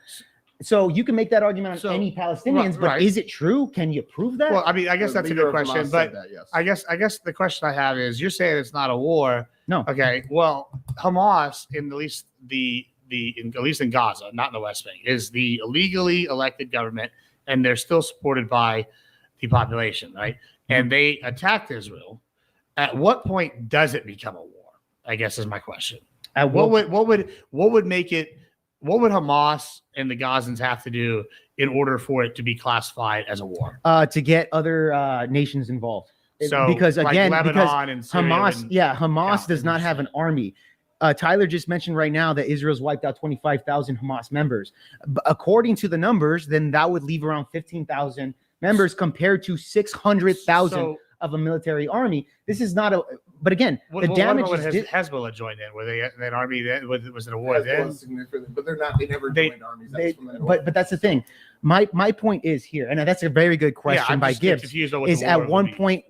So you can make that argument on So- any Palestinians, but right. is it true? Can you prove that? Well, I mean, I guess that's a Leader good of Hamas question, said but that, yes. I guess the question I have is, you're saying it's not a war. No. Okay. Well, Hamas, at least in Gaza, not in the West Bank, is the illegally elected government, and they're still supported by the population, right? And they attacked Israel. At what point does it become a war? I guess is my question. What would make it? What would Hamas and the Gazans have to do in order for it to be classified as a war? To get other nations involved. So, because like again, Lebanon and Syria Hamas, and Hamas does not Palestine. have an army. Tyler just mentioned right now that Israel's wiped out 25,000 Hamas members. According to the numbers, then that would leave around 15,000 members compared to 600,000 So- of a military army. This is not a. But again, What, the what damage about is. when Hezbollah joined in? Were they an army then? Was it a war then? Hezbollah is significant, but they're not. They never joined armies. That's from that But that's the thing. My point is here, and that's a very good question I'm by just Gibbs. confused on what Is the at war one would be. point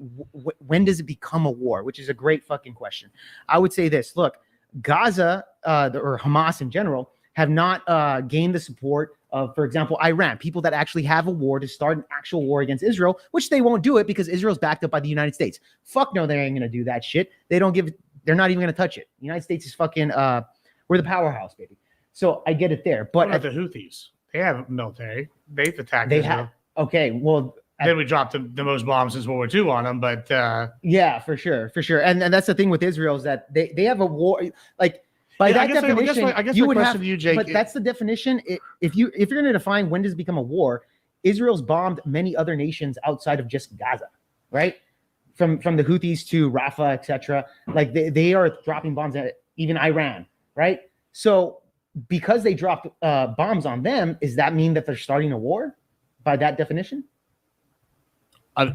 when does it become a war? Which is a great fucking question. I would say this: look, Gaza or Hamas in general have not gained the support of, for example, Iran, people that actually have a war to start an actual war against Israel, which they won't do it because Israel's backed up by the United States. Fuck no, they ain't gonna do that shit. They're not even gonna touch it. The United States is fucking we're the powerhouse, baby. So I get it there. What But about the Houthis? They have military. They've attacked they Israel. have okay, well Then we dropped the most bombs since World War II on them, but yeah, for sure. And that's the thing with Israel is that they have a war like by Yeah, that I guess definition, I guess you my would question have to you, Jake, but that's the definition. If you're going to define when does it become a war, Israel's bombed many other nations outside of just Gaza, right? From the Houthis to Rafah, etc. Like they are dropping bombs at even Iran, right? So because they dropped bombs on them, does that mean that they're starting a war by that definition?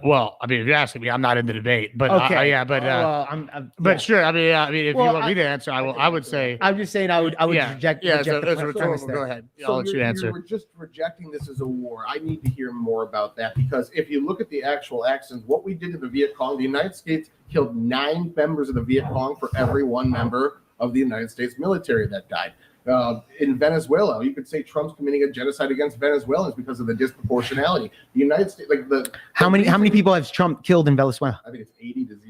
well, I mean, if you're asking me, I'm not in the debate, but Okay. but yeah. sure. I mean, if Well, you want me to answer, I would say, I'm just saying I would yeah, reject yeah. reject So the it's premise rhetorical. there. Go ahead. So I'll let you answer. You're just rejecting this as a war. I need to hear more about that because if you look at the actual actions, what we did to the Viet Cong, the United States killed 9 members of the Viet Cong for every 1 member of the United States military that died. In Venezuela, you could say Trump's committing a genocide against Venezuelans because of the disproportionality. The United States, How many people has Trump killed in Venezuela? I think it's 80-0.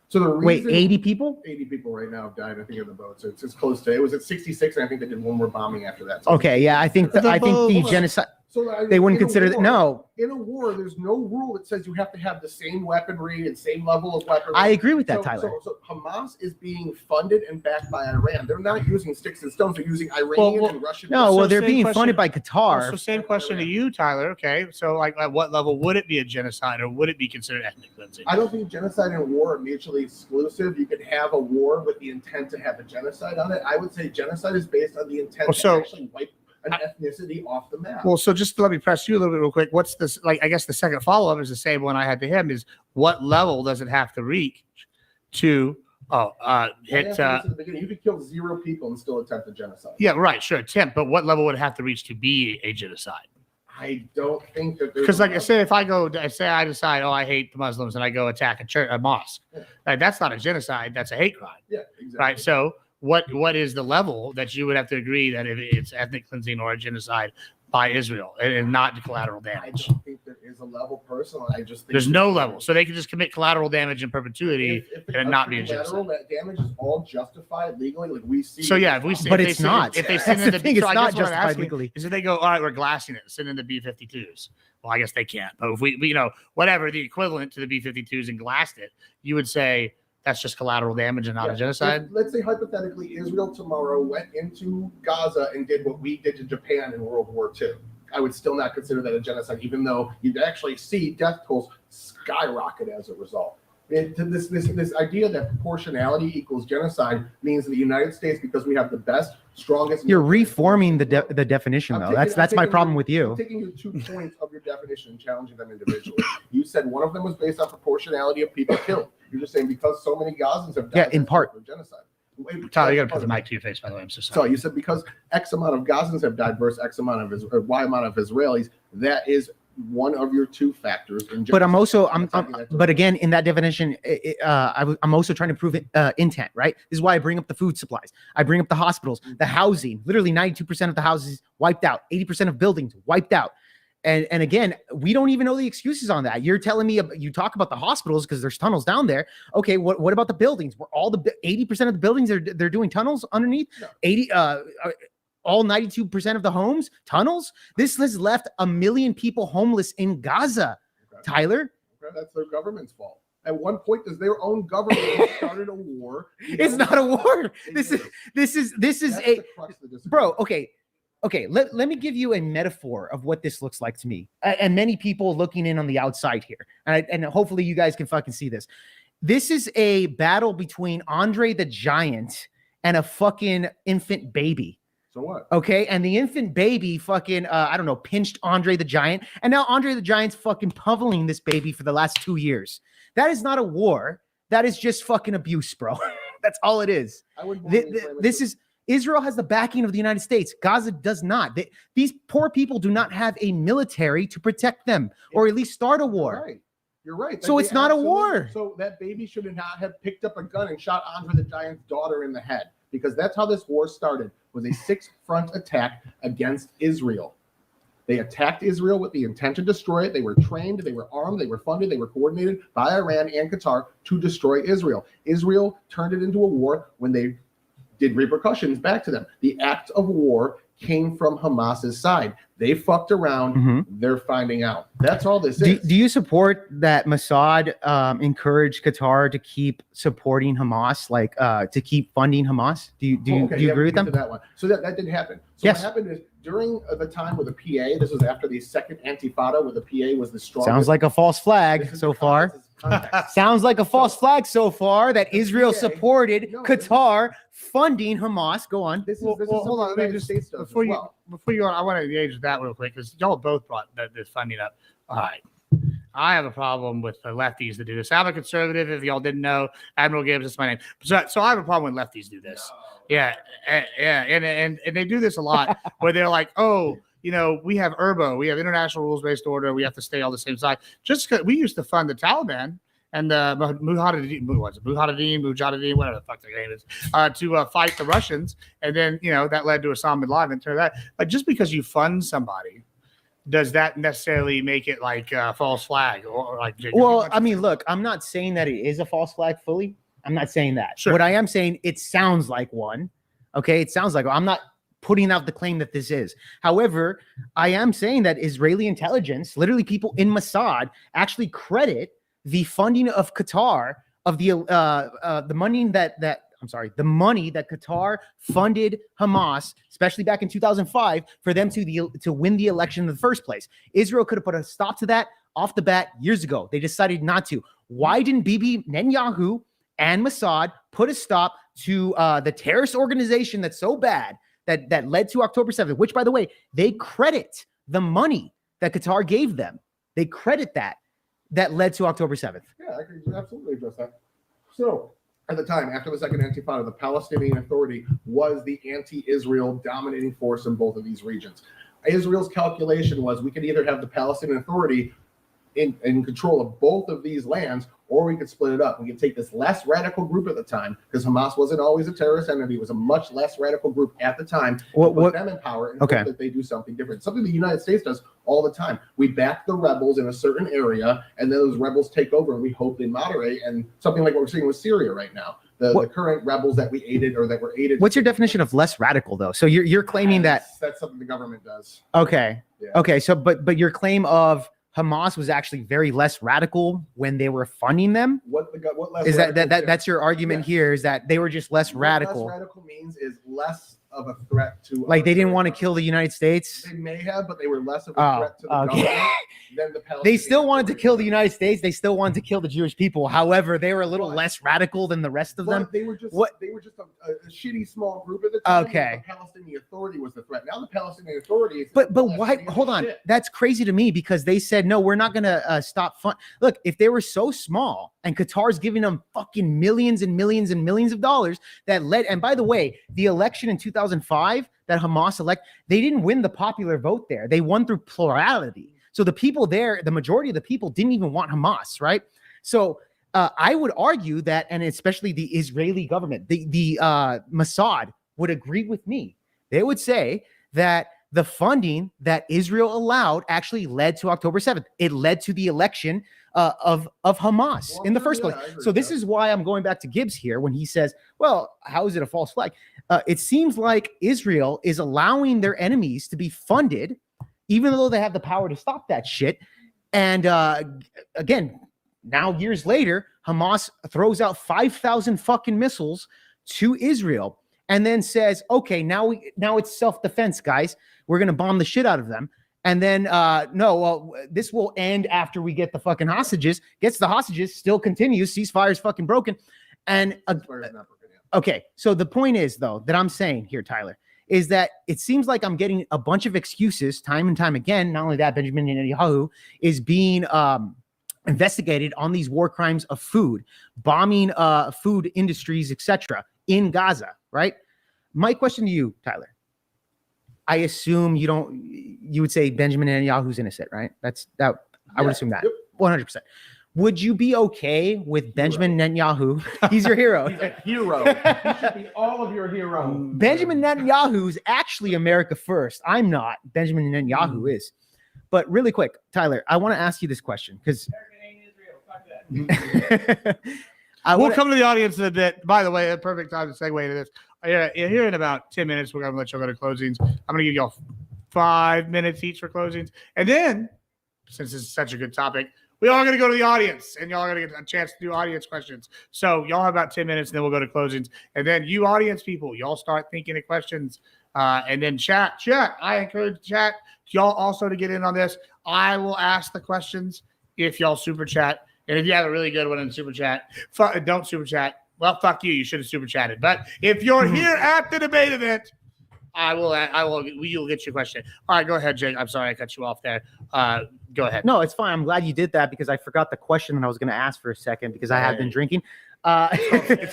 So the Wait, reason 80 people? 80 people right now have died, I think, in the boat. So it's close to. It was at 66, and I think they did one more bombing after that. So Okay, yeah, I think the boat. genocide. So They wouldn't in a consider that. war- No, In a war, there's no rule that says you have to have the same weaponry and same level of weaponry. I agree with that, So- Tyler. So Hamas is being funded and backed by Iran. They're not using sticks and stones. They're using Iranian Well, and Russian. No, So well, they're same being question- funded by So Qatar. same question to you, Tyler. Okay, so like at what level would it be a genocide, or would it be considered ethnic cleansing? I don't think genocide and war are mutually exclusive. You could have a war with the intent to have a genocide on it. I would say genocide is based on the intent to actually wipe an ethnicity off the map. Well, so just let me press you a little bit real quick. What's this? Like, I guess the second follow up is the same one I had to him. Is what level does it have to reach to hit? At the beginning, you could kill 0 people and still attempt a genocide. Yeah, right, sure, attempt. But what level would it have to reach to be a genocide? I don't think that there's Because, like I a- say, if I say I decide, oh, I hate the Muslims, and I go attack a church, a mosque, like, that's not a genocide. That's a hate crime, Yeah, exactly. right? So, what is the level that you would have to agree that if it's ethnic cleansing or a genocide by Israel and not the collateral I damage? don't think there is a level personally. I just think There's no level, so they can just commit collateral damage in perpetuity. if and not be a collateral genocide. that damage is all justified legally, like we see. So yeah, if we see, But if it's they send- not. If they That's send in the the thing, so it's I not guess what I'm justified asking legally. is if they go, all right, we're glassing it, send in the B-52s. Well, I guess they can't. But if we whatever the equivalent to the B-52s and glassed it, you would say that's just collateral damage and not a genocide. If, let's say hypothetically, Israel tomorrow went into Gaza and did what we did to Japan in World War II. I would still not consider that a genocide, even though you'd actually see death tolls skyrocket as a result. This idea that proportionality equals genocide means that the United States, because we have the best, strongest. You're reforming the definition, though. That's my problem with I'm you. taking your 2 points of your definition and challenging them individually. You said one of them was based on proportionality of people killed. You're just saying because so many Gazans have died. Yeah, in that's part. equal to genocide. Tyler, you got to put the mic to your face, by the way. I'm so So sorry. you said because X amount of Gazans have died versus X amount of or Y amount of Israelis, that is one of your 2 factors. But I'm also, taking that to but again, in that definition, I'm also trying to prove intent, right? This is why I bring up the food supplies. I bring up the hospitals, the housing. Literally 92% of the houses wiped out, 80% of buildings wiped out. And again, we don't even know the excuses on that. You're telling me you talk about the hospitals because there's tunnels down there. Okay, what about the buildings? Where all the 80% of the buildings they're doing tunnels underneath? No. All 92% of the homes tunnels. This has left 1 million people homeless in Gaza. Okay. Tyler, That's their government's fault. At one point, does their own government started a war? it's not a war. This is That's a the crux of the disagreement. bro. Okay. Let me give you a metaphor of what this looks like to me, and many people looking in on the outside here, and hopefully you guys can fucking see this. This is a battle between Andre the Giant and a fucking infant baby. So what? Okay, and the infant baby fucking I don't know, pinched Andre the Giant, and now Andre the Giant's fucking pummeling this baby for the last 2 years. That is not a war. That is just fucking abuse, bro. That's all it is. I would more than frame it This to- is Israel has the backing of the United States. Gaza does not. These poor people do not have a military to protect them, or at least start a war. Right. You're right. So Like, it's they not a absolutely- war. So that baby should not have picked up a gun and shot Andre the Giant's daughter in the head, because that's how this war started. Was a 6-front attack against Israel. They attacked Israel with the intent to destroy it. They were trained, they were armed, they were funded, they were coordinated by Iran and Qatar to destroy Israel. Israel turned it into a war when they did repercussions back to them. The act of war came from Hamas's side. They fucked around. Mhm. They're finding out. That's all this Do, is. do you support that Mossad encouraged Qatar to keep supporting Hamas, like to keep funding Hamas? Do you Oh, okay, do you yeah, agree we with can them? get to that one? So that did happen. So Yes. what happened is during the time with the PA, this was after the second Intifada, where the PA was the strongest. Sounds like a false This flag is so the far. context, this is context. Sounds like a false flag so far that The Israel PA supported no, Qatar funding Hamas. Go on. This is, Well, this is hold on. something the Let me United just States does before as you well. before you go on, I want to engage with that real quick because y'all both brought this funding up. All right. I have a problem with the lefties that do this. I'm a conservative. If y'all didn't know, Admiral Gibbs is my name. So I have a problem when lefties do this. Yeah, and they do this a lot where they're like, oh, we have ERBO, we have international rules-based order, we have to stay on the same side. Just because we used to fund the Taliban and the Mujahideen, whatever the fuck their name is, to fight the Russians, and then that led to Osama bin Laden. And that, like, just because you fund somebody does that necessarily make it like a false flag or like? Well, I mean, look, I'm not saying that it is a false flag fully. I'm not saying that. Sure. What I am saying, it sounds like one. Okay, it sounds like one. I'm not putting out the claim that this is. However, I am saying that Israeli intelligence, literally people in Mossad, actually credit the funding of Qatar of the money the money that Qatar funded Hamas, especially back in 2005, for them to win the election in the first place. Israel could have put a stop to that off the bat years ago. They decided not to. Why didn't Bibi Netanyahu and Mossad put a stop to the terrorist organization that's so bad that led to October 7th, which, by the way, they credit the money that Qatar gave them. They credit that led to October 7th. Yeah, I can absolutely address that. So, at the time, after the Second Intifada, the Palestinian Authority was the anti-Israel dominating force in both of these regions. Israel's calculation was we could either have the Palestinian Authority in control of both of these lands, or we could split it up. We could take this less radical group at the time, because Hamas wasn't always a terrorist entity. It was a much less radical group at the time. Put them in power and hope that they do something different. Something the United States does all the time. We back the rebels in a certain area, and then those rebels take over, and we hope they moderate. And something like what we're seeing with Syria right now. The current rebels that we aided or that were aided. What's your definition of less radical, though? So you're claiming that's something the government does. Okay. Yeah. Okay. So, but your claim of Hamas was actually very less radical when they were funding them. What less is that's your argument here? Is that they were just less radical? Less radical means is less of a threat to. Like they didn't want to kill the United States. They may have, but they were less of a threat to the government than the Palestinians. They still wanted to kill the United States. They still wanted to kill the Jewish people. However, they were a little less radical than the rest of them. They were just a shitty small group at the time. Okay. The Palestinian Authority was the threat. Now the Palestinian Authority is. But why? Hold on. Shit. That's crazy to me because they said no. We're not gonna stop fun. Look, if they were so small and Qatar's giving them fucking millions and millions and millions of dollars that led. And by the way, the election in 2005 that Hamas they didn't win the popular vote there. They won through plurality. So the people there, the majority of the people didn't even want Hamas, right? So I would argue that, and especially the Israeli government, the Mossad would agree with me. They would say that the funding that Israel allowed actually led to October 7th. It led to the election of Hamas in the first place. So this is why I'm going back to Gibbs here when he says, well, how is it a false flag? It seems like Israel is allowing their enemies to be funded, even though they have the power to stop that shit. And again, now years later, Hamas throws out 5,000 fucking missiles to Israel and then says, okay, now it's self-defense, guys. We're going to bomb the shit out of them. And then, this will end after we get the fucking hostages, gets the hostages, still continues, ceasefire's fucking broken. And, okay, so the point is, though, that I'm saying here, Tyler, is that it seems like I'm getting a bunch of excuses time and time again. Not only that, Benjamin Netanyahu is being investigated on these war crimes of food, bombing food industries, etc. in Gaza, right? My question to you, Tyler, I assume you would say Benjamin Netanyahu's innocent, right? I would assume that 100%. Would you be okay with Benjamin Netanyahu? He's your hero. He's a hero. He should be all of your heroes. Benjamin Netanyahu is actually America first. I'm not. Benjamin Netanyahu is. But really quick, Tyler, I want to ask you this question because we'll come to the audience in a bit. By the way, a perfect time to segue into this. Here in about 10 minutes, we're going to let y'all go to closings. I'm going to give y'all 5 minutes each for closings. And then, since this is such a good topic, we are going to go to the audience, and y'all are going to get a chance to do audience questions. So y'all have about 10 minutes, and then we'll go to closings. And then you audience people, y'all start thinking of questions. And then chat. I encourage chat. Y'all also to get in on this. I will ask the questions if y'all super chat. And if you have a really good one in super chat, don't super chat. Well, fuck you. You should have super chatted. But if you're here at the debate event, you'll get your question. All right, go ahead, Jake. I'm sorry I cut you off there. Go ahead. No, it's fine. I'm glad you did that because I forgot the question that I was going to ask for a second because I have been drinking. And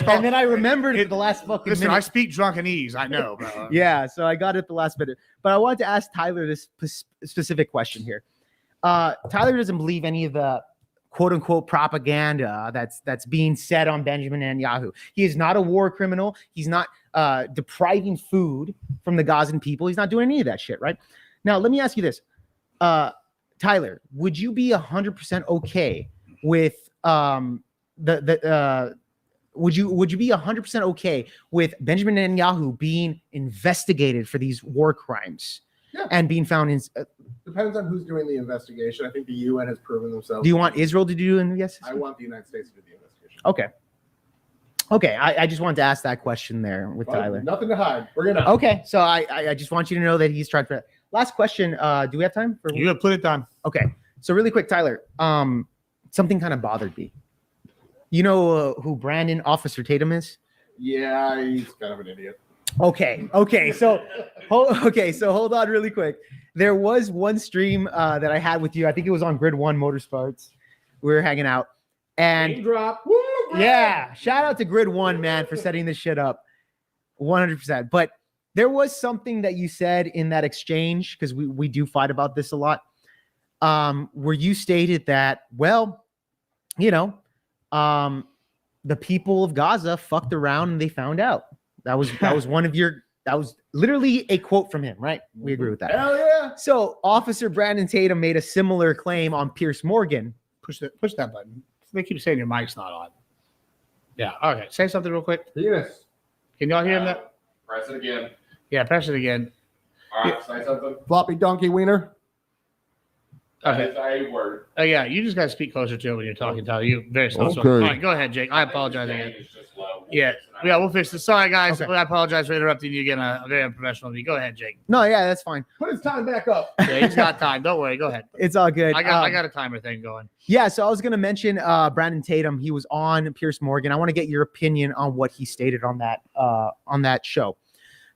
then I remembered the last fucking listen, minute. I speak drunkenese. I know. Bro. Yeah, so I got it the last minute. But I wanted to ask Tyler this specific question here. Tyler doesn't believe any of the quote-unquote propaganda that's being said on Benjamin Netanyahu. He is not a war criminal. He's not depriving food from the Gazan people. He's not doing any of that shit, right? Now, let me ask you this. Tyler, would you be 100% okay with would you be 100% okay with Benjamin Netanyahu being investigated for these war crimes and being found in? Depends on who's doing the investigation. I think the UN has proven themselves. Do you want Israel to do an investigation? I want the United States to do the investigation. Okay. I just wanted to ask that question there with Tyler. Nothing to hide. Bring it up. Okay, so I just want you to know that he's tried for. Last question. Do we have time for? You have plenty of time. Okay, so really quick, Tyler. Something kind of bothered me. You know who Brandon Officer Tatum is? Yeah, he's kind of an idiot. Okay. So hold on really quick. There was one stream that I had with you. I think it was on Grid One Motorsports. We were hanging out, and Name drop. Woo, yeah, shout out to Grid One, man, for setting this shit up. 100%. But there was something that you said in that exchange, because we do fight about this a lot, where you stated that, well, the people of Gaza fucked around and they found out. That was one of your, that was literally a quote from him, right? We agree with that. Hell yeah. So Officer Brandon Tatum made a similar claim on Pierce Morgan. Push that button. They keep saying your mic's not on. Yeah. Okay. Say something real quick. Penis. Can y'all hear him? That? Press it again. Yeah. Press it again. All right, say something. Floppy donkey wiener. That Okay. is a word. Oh yeah. You just got to speak closer to it when you're talking, Tyler. You very slow. Okay. All right. Go ahead, Jake. I apologize again. It's just low. Yeah. Yeah. We'll fix this. Sorry, guys. Okay. I apologize for interrupting you again. Very unprofessional of you. Go ahead, Jake. No, yeah, that's fine. Put his time back up. Yeah, he's got time. Don't worry. Go ahead. It's all good. I got a timer thing going. Yeah, so I was going to mention Brandon Tatum. He was on Pierce Morgan. I want to get your opinion on what he stated on that show.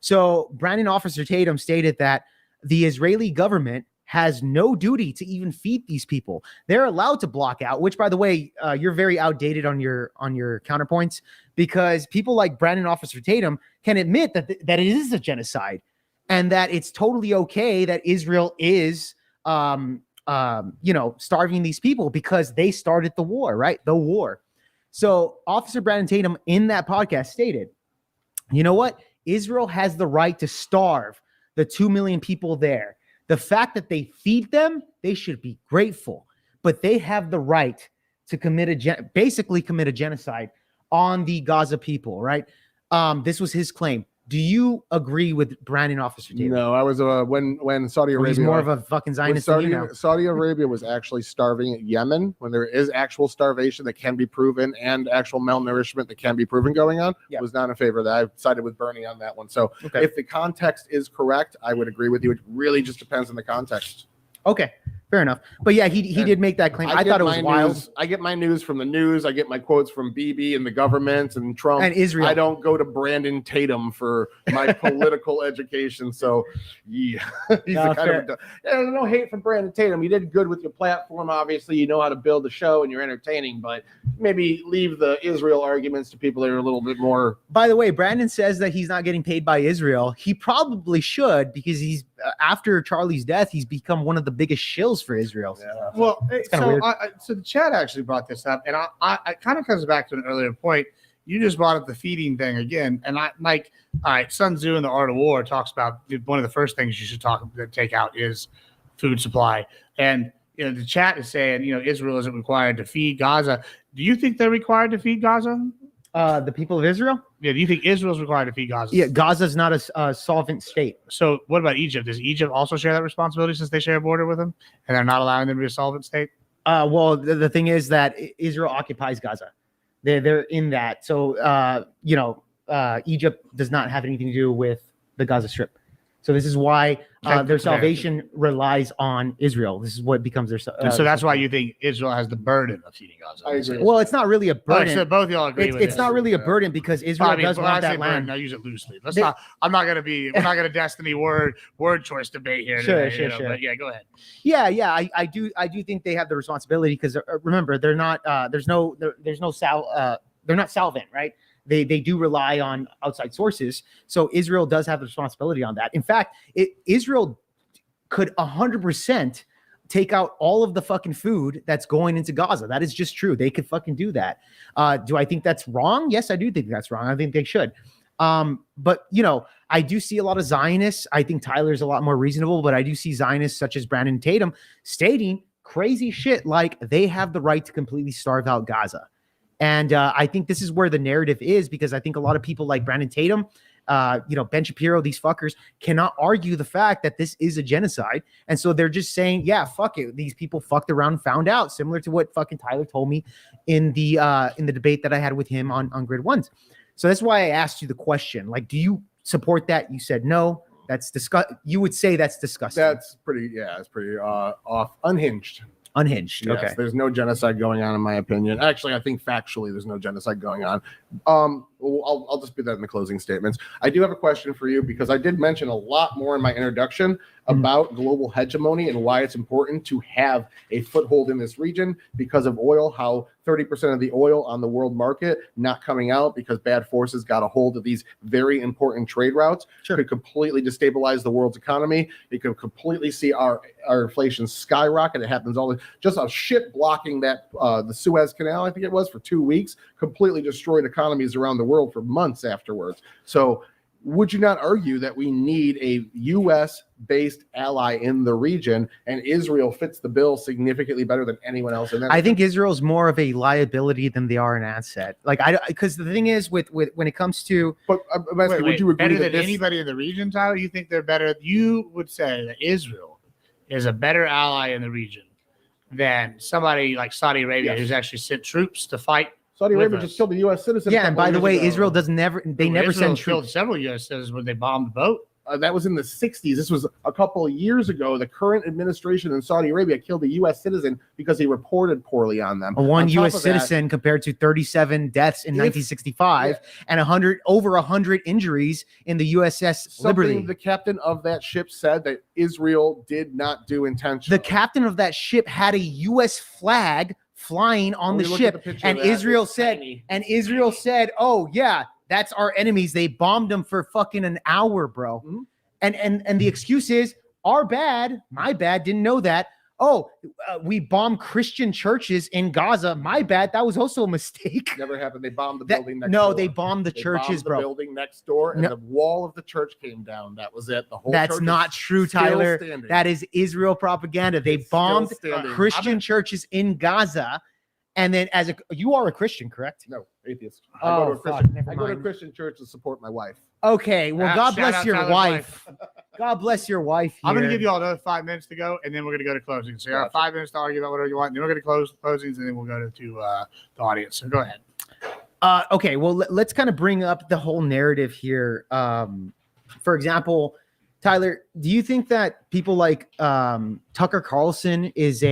So Brandon Officer Tatum stated that the Israeli government has no duty to even feed these people. They're allowed to block out, which, by the way, you're very outdated on your counterpoints, because people like Brandon Officer Tatum can admit that it is a genocide and that it's totally okay that Israel is starving these people because they started the war, right? The war. So Officer Brandon Tatum in that podcast stated, you know what? Israel has the right to starve the 2 million people there. The fact that they feed them, they should be grateful, but they have the right to basically commit a genocide on the Gaza people, right? This was his claim. Do you agree with Brandon Officer Tatum? No, I was when Saudi Or Arabia. he's more of a fucking Zionist than you know? Saudi Arabia was actually starving Yemen when there is actual starvation that can be proven and actual malnourishment that can be proven going on. Yeah. Was not in favor of that. I sided with Bernie on that one. So Okay. if the context is correct, I would agree with you. It really just depends on the context. Okay, fair enough. But yeah, he did make that claim. I thought it was wild. I get my news from the news. I get my quotes from Bibi and the government and Trump And Israel. I don't go to Brandon Tatum for my political education. So yeah, he's No, the kind of no hate from Brandon Tatum. You did good with your platform. Obviously, you know how to build a show and you're entertaining. But maybe leave the Israel arguments to people that are a little bit more. By the way, Brandon says that he's not getting paid by Israel. He probably should, because he's after Charlie's death, he's become one of the biggest shills for Israel. Yeah. Well, kinda so weird. So the chat actually brought this up, and I kind of comes back to an earlier point. You just brought up the feeding thing again, and all right, Sun Tzu in the Art of War talks about one of the first things you should take out is food supply, and the chat is saying Israel isn't required to feed Gaza. Do you think they're required to feed Gaza? The people of Israel? Yeah, do you think Israel's required to feed Gaza? Yeah, Gaza's not a solvent state. So what about Egypt? Does Egypt also share that responsibility since they share a border with them, and they're not allowing them to be a solvent state? Well, the thing is that Israel occupies Gaza. They're in that. So, Egypt does not have anything to do with the Gaza Strip. So this is why their salvation relies on Israel. This is what becomes their. And so that's why you think Israel has the burden of feeding Gaza. I agree. Well, it's not really a burden. So both y'all agree with It's this. not really a burden because Israel does want that land. I use it loosely. We're not going to destiny word choice debate here. Sure, today, sure. But yeah, go ahead. Yeah, I do think they have the responsibility because remember they're not. They're not solvent, right? They do rely on outside sources. So Israel does have the responsibility on that. In fact, Israel could 100% take out all of the fucking food that's going into Gaza. That is just true. They could fucking do that. Do I think that's wrong? Yes, I do think that's wrong. I think they should. But I do see a lot of Zionists. I think Tyler's a lot more reasonable, but I do see Zionists such as Brandon Tatum stating crazy shit like they have the right to completely starve out Gaza. And I think this is where the narrative is, because I think a lot of people like Brandon Tatum, Ben Shapiro, these fuckers cannot argue the fact that this is a genocide. And so they're just saying, yeah, fuck it. These people fucked around and found out, similar to what fucking Tyler told me in the debate that I had with him on Grid Ones. So that's why I asked you the question. Like, do you support that? You said no. That's you would say that's disgusting. That's pretty, it's pretty unhinged. Unhinged. Yes, Okay. there's no genocide going on, in my opinion. Actually, I think factually there's no genocide going on. I'll just put that in the closing statements. I do have a question for you, because I did mention a lot more in my introduction about global hegemony and why it's important to have a foothold in this region because of oil, how 30% of the oil on the world market not coming out because bad forces got a hold of these very important trade routes. Sure. Could completely destabilize the world's economy. It could completely see our inflation skyrocket. It happens all the just a ship blocking that the Suez Canal, I think it was, for 2 weeks, completely destroyed economies around the world for months afterwards. So would you not argue that we need a U.S.-based ally in the region, and Israel fits the bill significantly better than anyone else in that? I think Israel's more of a liability than they are an asset. Like, because the thing is, with when it comes to, But would you agree better that than anybody in the region, Tyler? You think they're better? You would say that Israel is a better ally in the region than somebody like Saudi Arabia, Yes. who's actually sent troops to fight. Saudi with Arabia us. just killed a U.S. citizen? yeah, and by the way, Israel does. never Israel send killed troops. several U.S. citizens when they bombed the boat. That was in the 60s. This was a couple of years ago. The current administration in Saudi Arabia killed a U.S. citizen because he reported poorly on them. One On top U.S. of that, citizen compared to 37 deaths in If- 1965 and over 100 injuries in the USS something Liberty. the captain of that ship said that Israel did not do intentionally. The captain of that ship had a U.S. flag flying on When the we look at ship, the picture and of that, Israel it's said, tiny. "Oh yeah, that's our enemies. They bombed them for fucking an hour, bro." Mhm. And the excuse is our bad, my bad, didn't know that. Oh, we bombed Christian churches in Gaza. My bad, that was also a mistake. Never happened. They bombed the That- building next no, door. they bombed the They churches, bombed the bro. building next door, and No. the wall of the church came down. That was it. The whole That's church is not true, still Tyler. standing. That is Israel propaganda. They It's still bombed standing. Christian churches in Gaza, and then you are a Christian, correct? No, atheist. Oh, fuck, never I go to a mind. Christian church to support my wife. Okay, well, God Shout bless out your Tyler's wife. God bless your wife. I'm going to here. give you all another 5 minutes to go, and then we're going to go to closings. So you have Gotcha. 5 minutes to argue about whatever you want. Then we're going to close closings, and then we'll go to the audience. So go ahead. Okay, well, let's kind of bring up the whole narrative here. For example, Tyler, do you think that people like Tucker Carlson is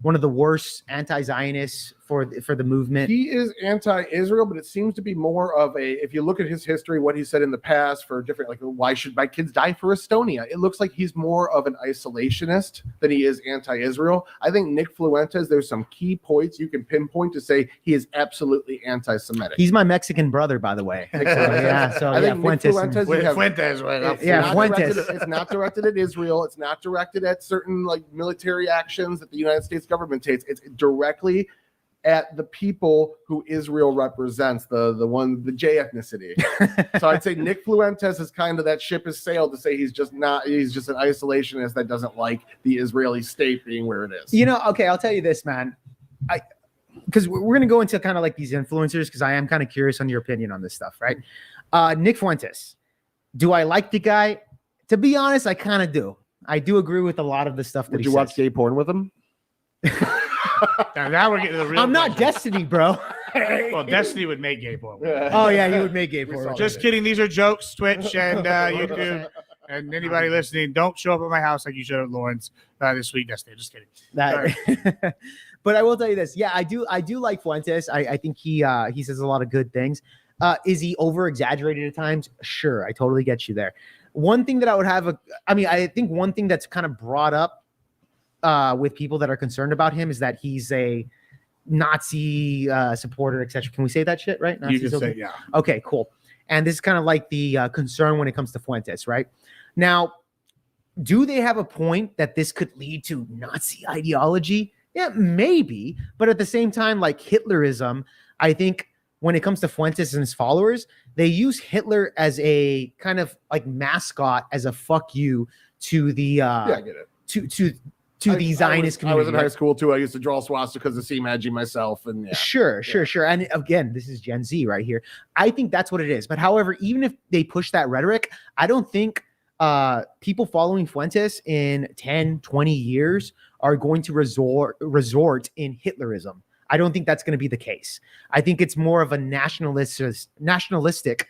one of the worst anti-Zionists for the movement? He is anti-Israel, but it seems to be more of if you look at his history, what he said in the past for different, like, why should my kids die for Estonia? It looks like he's more of an isolationist than he is anti-Israel. I think Nick Fuentes, there's some key points you can pinpoint to say he is absolutely anti-Semitic. He's my Mexican brother, by the way. Nick Fuentes. So I think Nick Fuentes. Fuentes, you have- Fuentes, right? It's Yeah, not Fuentes. It's not directed at Israel. It's not directed at certain like military actions that the United States government takes. It's directly at the people who Israel represents, the J ethnicity. So I'd say Nick Fuentes is kind of that ship has sailed to say he's just an isolationist that doesn't like the Israeli state being where it is. Okay, I'll tell you this, man. Because we're going to go into kind of like these influencers, because I am kind of curious on your opinion on this stuff, right? Nick Fuentes. Do I like the guy? To be honest, I kind of do. I do agree with a lot of the stuff that Would he you says. watch gay porn with him? Now we're getting to the real I'm not question. Destiny, bro. Well, Destiny would make gay porn. Oh yeah, you would make gay We porn. saw Just kidding. These are jokes, Twitch and YouTube. And anybody listening, don't show up at my house like you showed at Lauren's this week, Destiny. Just kidding. That, but I will tell you this. Yeah, I do like Fuentes. I think he says a lot of good things. Is he over exaggerated at times? Sure, I totally get you there. One thing that I would have I think one thing that's kind of brought up with people that are concerned about him is that he's a Nazi supporter, etc. Can we say that shit, right? You Nazi's can okay? say, yeah. Okay, cool. And this is kind of like the concern when it comes to Fuentes, right? Now, do they have a point that this could lead to Nazi ideology? Yeah, maybe. But at the same time, like Hitlerism, I think when it comes to Fuentes and his followers, they use Hitler as a kind of like mascot, as a fuck you to the I get it. to the Zionist community. I was in high school too. I used to draw swastikas and see Maggie myself, and yeah. Sure. And again, this is Gen Z right here. I think that's what it is. But however, even if they push that rhetoric, I don't think people following Fuentes in 10, 20 years are going to resort in Hitlerism. I don't think that's going to be the case. I think it's more of a nationalistic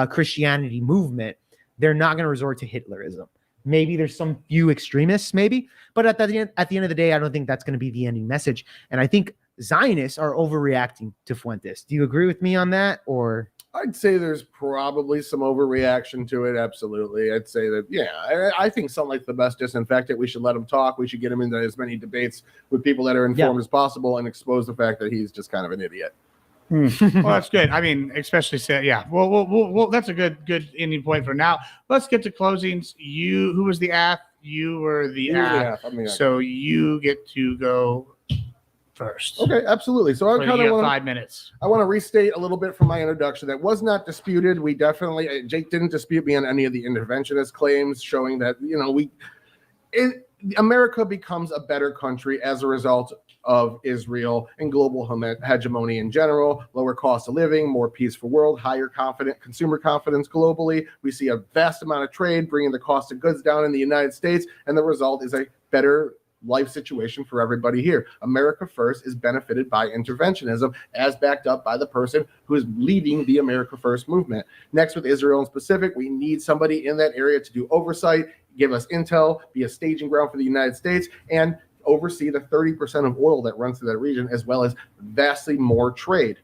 Christianity movement. They're not going to resort to Hitlerism. Maybe there's some few extremists, maybe, but at the end of the day, I don't think that's going to be the ending message. And I think Zionists are overreacting to Fuentes. Do you agree with me on that, or? I'd say there's probably some overreaction to it. Absolutely. I'd say that, yeah, I think something like the best disinfectant, we should let him talk. We should get him into as many debates with people that are informed as possible and expose the fact that he's just kind of an idiot. Well, that's good. I mean, especially say, yeah. Well, that's a good ending point for now. Let's get to closings. Who was the ath? You were the ath. So you get to go first. Okay, absolutely. So I kind of want 5 minutes. I want to restate a little bit from my introduction that was not disputed. We definitely, Jake didn't dispute me on any of the interventionist claims, showing that America becomes a better country as a result of Israel and global hegemony in general, lower cost of living, more peaceful world, higher consumer confidence globally. We see a vast amount of trade, bringing the cost of goods down in the United States, and the result is a better life situation for everybody here. America First is benefited by interventionism, as backed up by the person who is leading the America First movement. Next, with Israel in specific, we need somebody in that area to do oversight, give us intel, be a staging ground for the United States, and oversee the 30% of oil that runs through that region, as well as vastly more trade.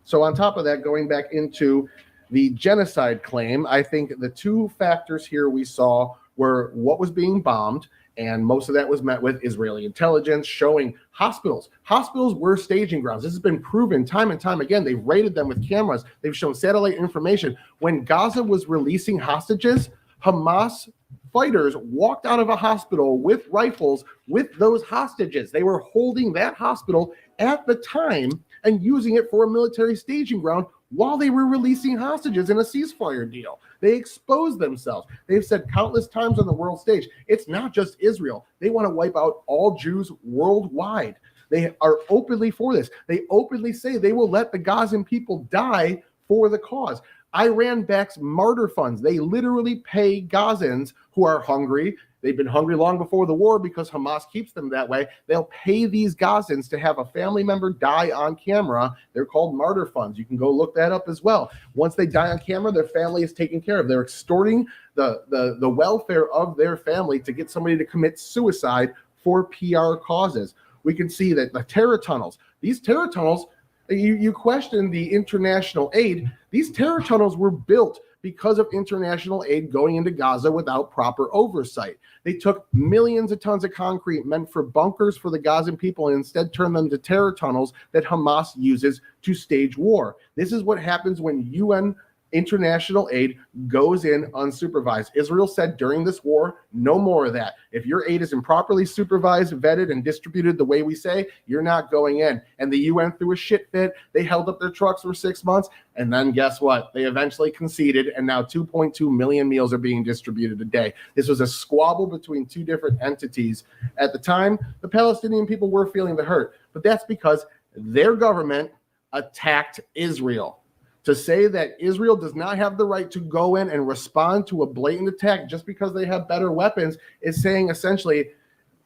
So on top of that, going back into the genocide claim, I think the two factors here we saw were what was being bombed, and most of that was met with Israeli intelligence showing hospitals. Hospitals were staging grounds. This has been proven time and time again. They've raided them with cameras. They've shown satellite information. When Gaza was releasing hostages, Hamas fighters walked out of a hospital with rifles with those hostages. They were holding that hospital at the time and using it for a military staging ground while they were releasing hostages in a ceasefire deal. They exposed themselves. They've said countless times on the world stage, it's not just Israel. They want to wipe out all Jews worldwide. They are openly for this. They openly say they will let the Gazan people die for the cause. Iran backs martyr funds. They literally pay Gazans who are hungry. They've been hungry long before the war because Hamas keeps them that way. They'll pay these Gazans to have a family member die on camera. They're called martyr funds. You can go look that up as well. Once they die on camera, their family is taken care of. They're extorting the welfare of their family to get somebody to commit suicide for PR causes. We can see that the terror tunnels, these terror tunnels, you question the international aid. These terror tunnels were built because of international aid going into Gaza without proper oversight. They took millions of tons of concrete meant for bunkers for the Gazan people and instead turned them to terror tunnels that Hamas uses to stage war. This is what happens when UN international aid goes in unsupervised. Israel said during this war, no more of that. If your aid is improperly supervised, vetted, and distributed the way we say, you're not going in. And the UN threw a shit fit. They held up their trucks for 6 months. And then guess what? They eventually conceded, and now 2.2 million meals are being distributed a day. This was a squabble between two different entities. At the time, the Palestinian people were feeling the hurt, but that's because their government attacked Israel. To say that Israel does not have the right to go in and respond to a blatant attack just because they have better weapons is saying essentially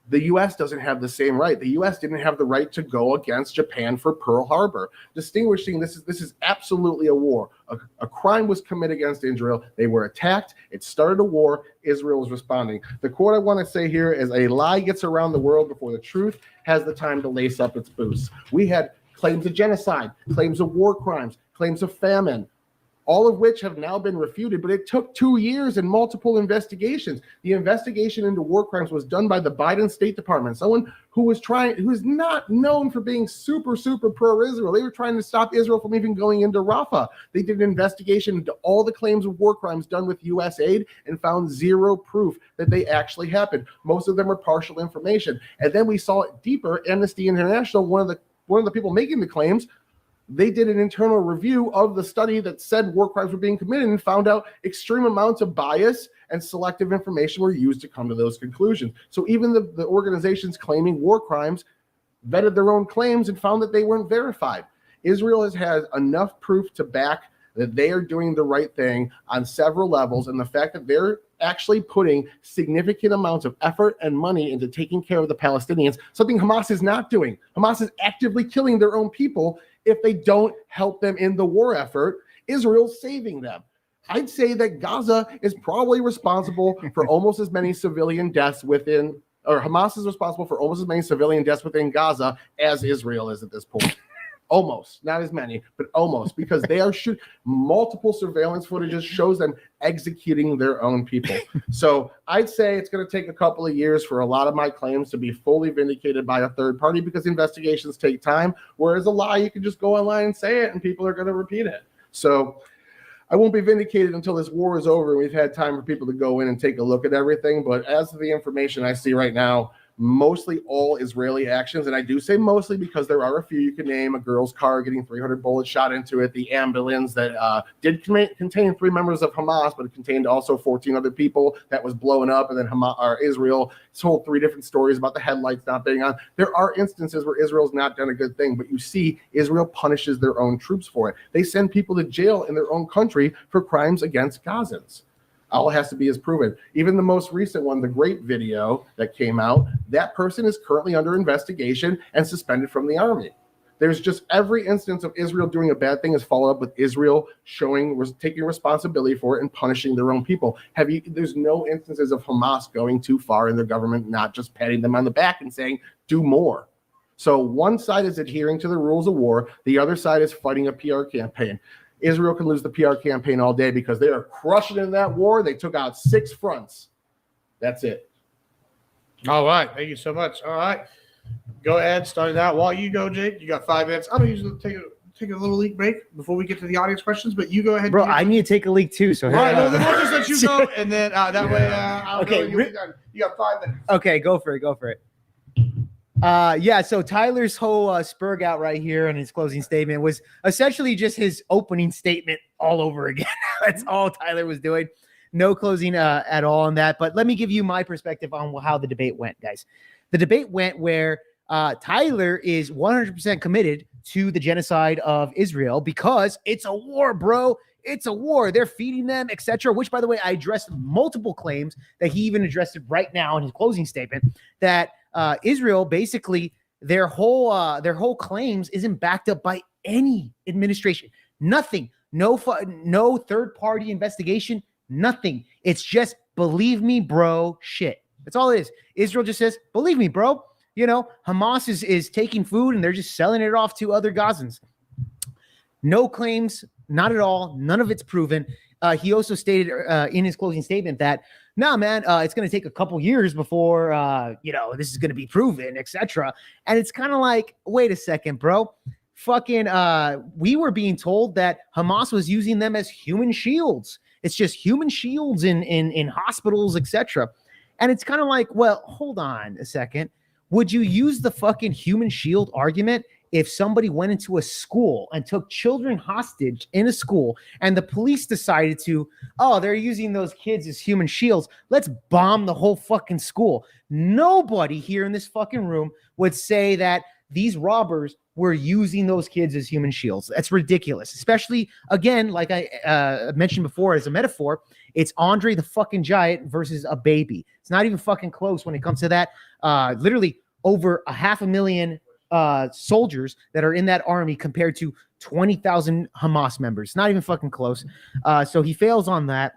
the U.S. doesn't have the same right. The U.S. didn't have the right to go against Japan for Pearl Harbor. Distinguishing this is absolutely a war. A crime was committed against Israel. They were attacked. It started a war. Israel was responding. The quote I want to say here is, a lie gets around the world before the truth has the time to lace up its boots. We had claims of genocide, claims of war crimes, claims of famine, all of which have now been refuted, but it took 2 years and multiple investigations. The investigation into war crimes was done by the Biden State Department, someone who is not known for being super pro-Israel. They were trying to stop Israel from even going into Rafah. They did an investigation into all the claims of war crimes done with U.S. aid and found zero proof that they actually happened. Most of them were partial information. And then we saw it deeper. Amnesty International, one of the people making the claims, they did an internal review of the study that said war crimes were being committed and found out extreme amounts of bias and selective information were used to come to those conclusions. So even the organizations claiming war crimes vetted their own claims and found that they weren't verified. Israel has had enough proof to back that they are doing the right thing on several levels, and the fact that they're actually putting significant amounts of effort and money into taking care of the Palestinians, something Hamas is not doing. Hamas is actively killing their own people. If they don't help them in the war effort, Israel's saving them. I'd say that Gaza is probably responsible for almost as many civilian deaths within, or Hamas is responsible for almost as many civilian deaths within Gaza as Israel is at this point. Almost, not as many, but almost, because they are shooting. Multiple surveillance footages shows them executing their own people. So I'd say it's going to take a couple of years for a lot of my claims to be fully vindicated by a third party, because investigations take time, whereas a lie, you can just go online and say it and people are going to repeat it. So I won't be vindicated until this war is over and we've had time for people to go in and take a look at everything. But as of the information I see right now, mostly all Israeli actions, and I do say mostly because there are a few you can name: a girl's car getting 300 bullets shot into it, the ambulance that did contain 3 members of Hamas, but it contained also 14 other people that was blown up, and then Israel told 3 different stories about the headlights not being on. There are instances where Israel's not done a good thing, but you see Israel punishes their own troops for it. They send people to jail in their own country for crimes against Gazans. All it has to be is proven. Even the most recent one, the Great video that came out, that person is currently under investigation and suspended from the army. There's just every instance of Israel doing a bad thing is followed up with Israel taking responsibility for it and punishing their own people. There's no instances of Hamas going too far in their government, not just patting them on the back and saying, do more. So one side is adhering to the rules of war. The other side is fighting a PR campaign. Israel can lose the PR campaign all day because they are crushing in that war. They took out 6 fronts. That's it. All right. Thank you so much. All right. Go ahead. Start it out. While you go, Jake, you got 5 minutes. I'm going to usually take a little leak break before we get to the audience questions, but you go ahead. Bro, I need to take a leak too. So all right, well, then I'll just let you go, and then that way I'll go and you'll be done. You got 5 minutes. Okay, go for it. Yeah, so Tyler's whole spurg out right here in his closing statement was essentially just his opening statement all over again. That's all Tyler was doing. No closing at all on that. But let me give you my perspective on how the debate went, guys. The debate went where Tyler is 100% committed to the genocide of Israel because it's a war, bro. It's a war. They're feeding them, etc. Which, by the way, I addressed multiple claims that he even addressed it right now in his closing statement that Israel basically their whole claims isn't backed up by any administration. Nothing. No third party investigation. Nothing. It's just believe me, bro. Shit. That's all it is. Israel just says, believe me, bro. You know, Hamas is taking food and they're just selling it off to other Gazans. No claims. Not at all. None of it's proven. He also stated in his closing statement that, nah, man, it's going to take a couple years before, this is going to be proven, etc. And it's kind of like, wait a second, bro. Fucking, we were being told that Hamas was using them as human shields. It's just human shields in hospitals, etc. And it's kind of like, well, hold on a second. Would you use the fucking human shield argument if somebody went into a school and took children hostage in a school and the police decided to, they're using those kids as human shields, let's bomb the whole fucking school? Nobody here in this fucking room would say that these robbers were using those kids as human shields. That's ridiculous. Especially, again, like I mentioned before as a metaphor, it's Andre the fucking Giant versus a baby. It's not even fucking close when it comes to that. Literally over 500,000 soldiers that are in that army compared to 20,000 Hamas members. Not even fucking close. So he fails on that.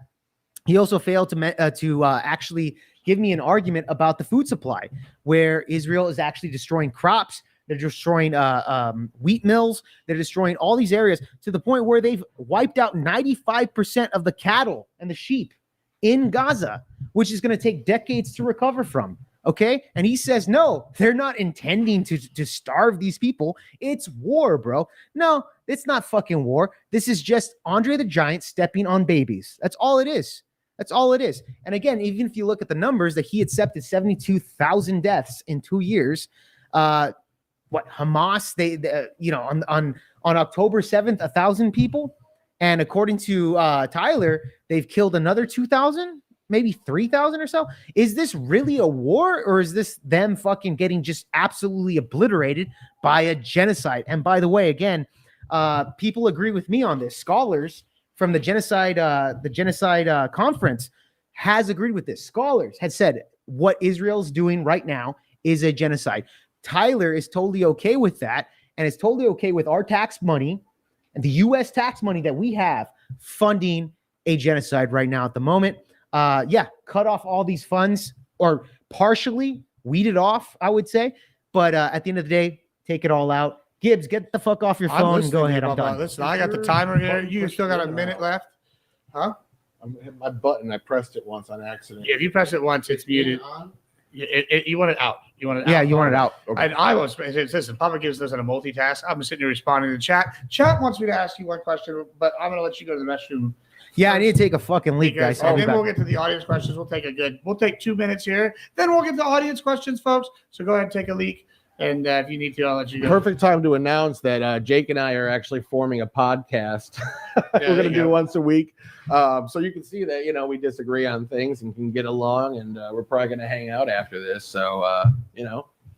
He also failed to actually give me an argument about the food supply, where Israel is actually destroying crops. They're destroying wheat mills. They're destroying all these areas to the point where they've wiped out 95% of the cattle and the sheep in Gaza, which is going to take decades to recover from. Okay. And he says, no, they're not intending to starve these people. It's war, bro. No, it's not fucking war. This is just Andre the Giant stepping on babies. That's all it is. That's all it is. And again, even if you look at the numbers that he accepted 72,000 deaths in 2 years, what Hamas, they on October 7th, 1,000 people. And according to Tyler, they've killed another 2,000, maybe 3,000 or so. Is this really a war, or is this them fucking getting just absolutely obliterated by a genocide? And by the way, again, people agree with me on this. Scholars from the genocide conference has agreed with this. Scholars had said what Israel's doing right now is a genocide. Tyler is totally okay with that, and is totally okay with our tax money and the U.S. tax money that we have funding a genocide right now at the moment. Cut off all these funds, or partially weed it off, I would say. But at the end of the day, take it all out. Gibbs, get the fuck off your phone and go ahead. I'm done. Listen, I got the timer here. You still got a minute left. Huh? I'm hitting my button. I pressed it once on accident. If you press it once, it's muted. You want it out. You want it out. Yeah, you want it out. Okay. And I was, listen, Papa gives us a multitask. I'm sitting here responding to the chat. Chat wants me to ask you one question, but I'm going to let you go to the restroom. Yeah, I need to take a fucking leak, guys. And then we'll get to the audience questions. We'll take 2 minutes here. Then we'll get to audience questions, folks. So go ahead and take a leak. And if you need to, I'll let you go. Perfect time to announce that Jake and I are actually forming a podcast. We're going to do once a week. So you can see that, we disagree on things and can get along. And we're probably going to hang out after this. So,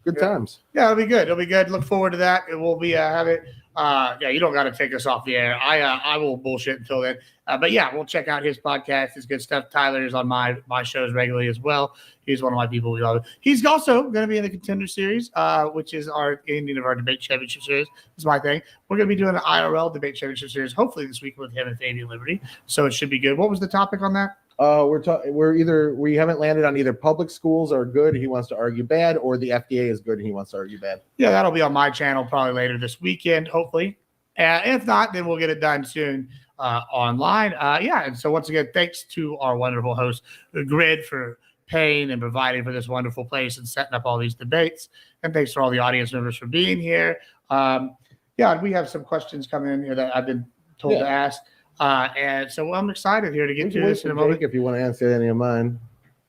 good times. Yeah, it'll be good. It'll be good. Look forward to that. It will be have it. You don't got to take us off the air. I will bullshit until then. But yeah, we'll check out his podcast. It's good stuff. Tyler is on my shows regularly as well. He's one of my people we love. He's also going to be in the Contender Series, which is our ending of our Debate Championship Series. This is my thing. We're going to be doing an IRL Debate Championship Series, hopefully this week with him and Fabian Liberty. So it should be good. What was the topic on that? We haven't landed on either public schools are good, he wants to argue bad, or the FDA is good and he wants to argue bad. Yeah, that'll be on my channel probably later this weekend, hopefully. If not, then we'll get it done soon online. And so once again, thanks to our wonderful host, Grid, for paying and providing for this wonderful place and setting up all these debates. And thanks to all the audience members for being here. We have some questions coming in here that I've been told to ask. And so I'm excited here to get to this in a moment. If you want to answer any of mine.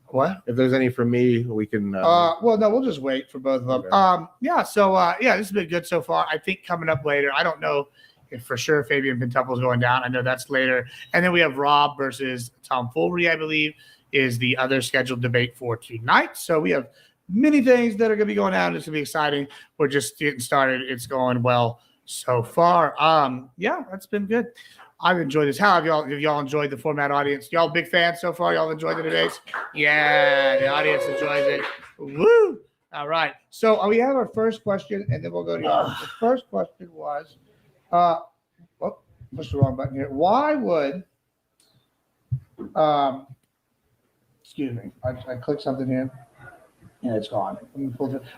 What? If there's any for me, we can. No, we'll just wait for both of them. Okay. This has been good so far. I think coming up later, I don't know if for sure Fabian Pentuple is going down. I know that's later. And then we have Rob versus Tom Fulry, I believe, is the other scheduled debate for tonight. So we have many things that are going to be going down. It's going to be exciting. We're just getting started. It's going well so far. That's been good. I've enjoyed this. How have y'all enjoyed the format, audience? Y'all big fans so far? Y'all enjoyed the debates? Yeah, the audience enjoys it. Woo! All right. So we have our first question, and then we'll go to the first question was, push the wrong button here. Why would, excuse me, I clicked something here. Yeah, it's gone.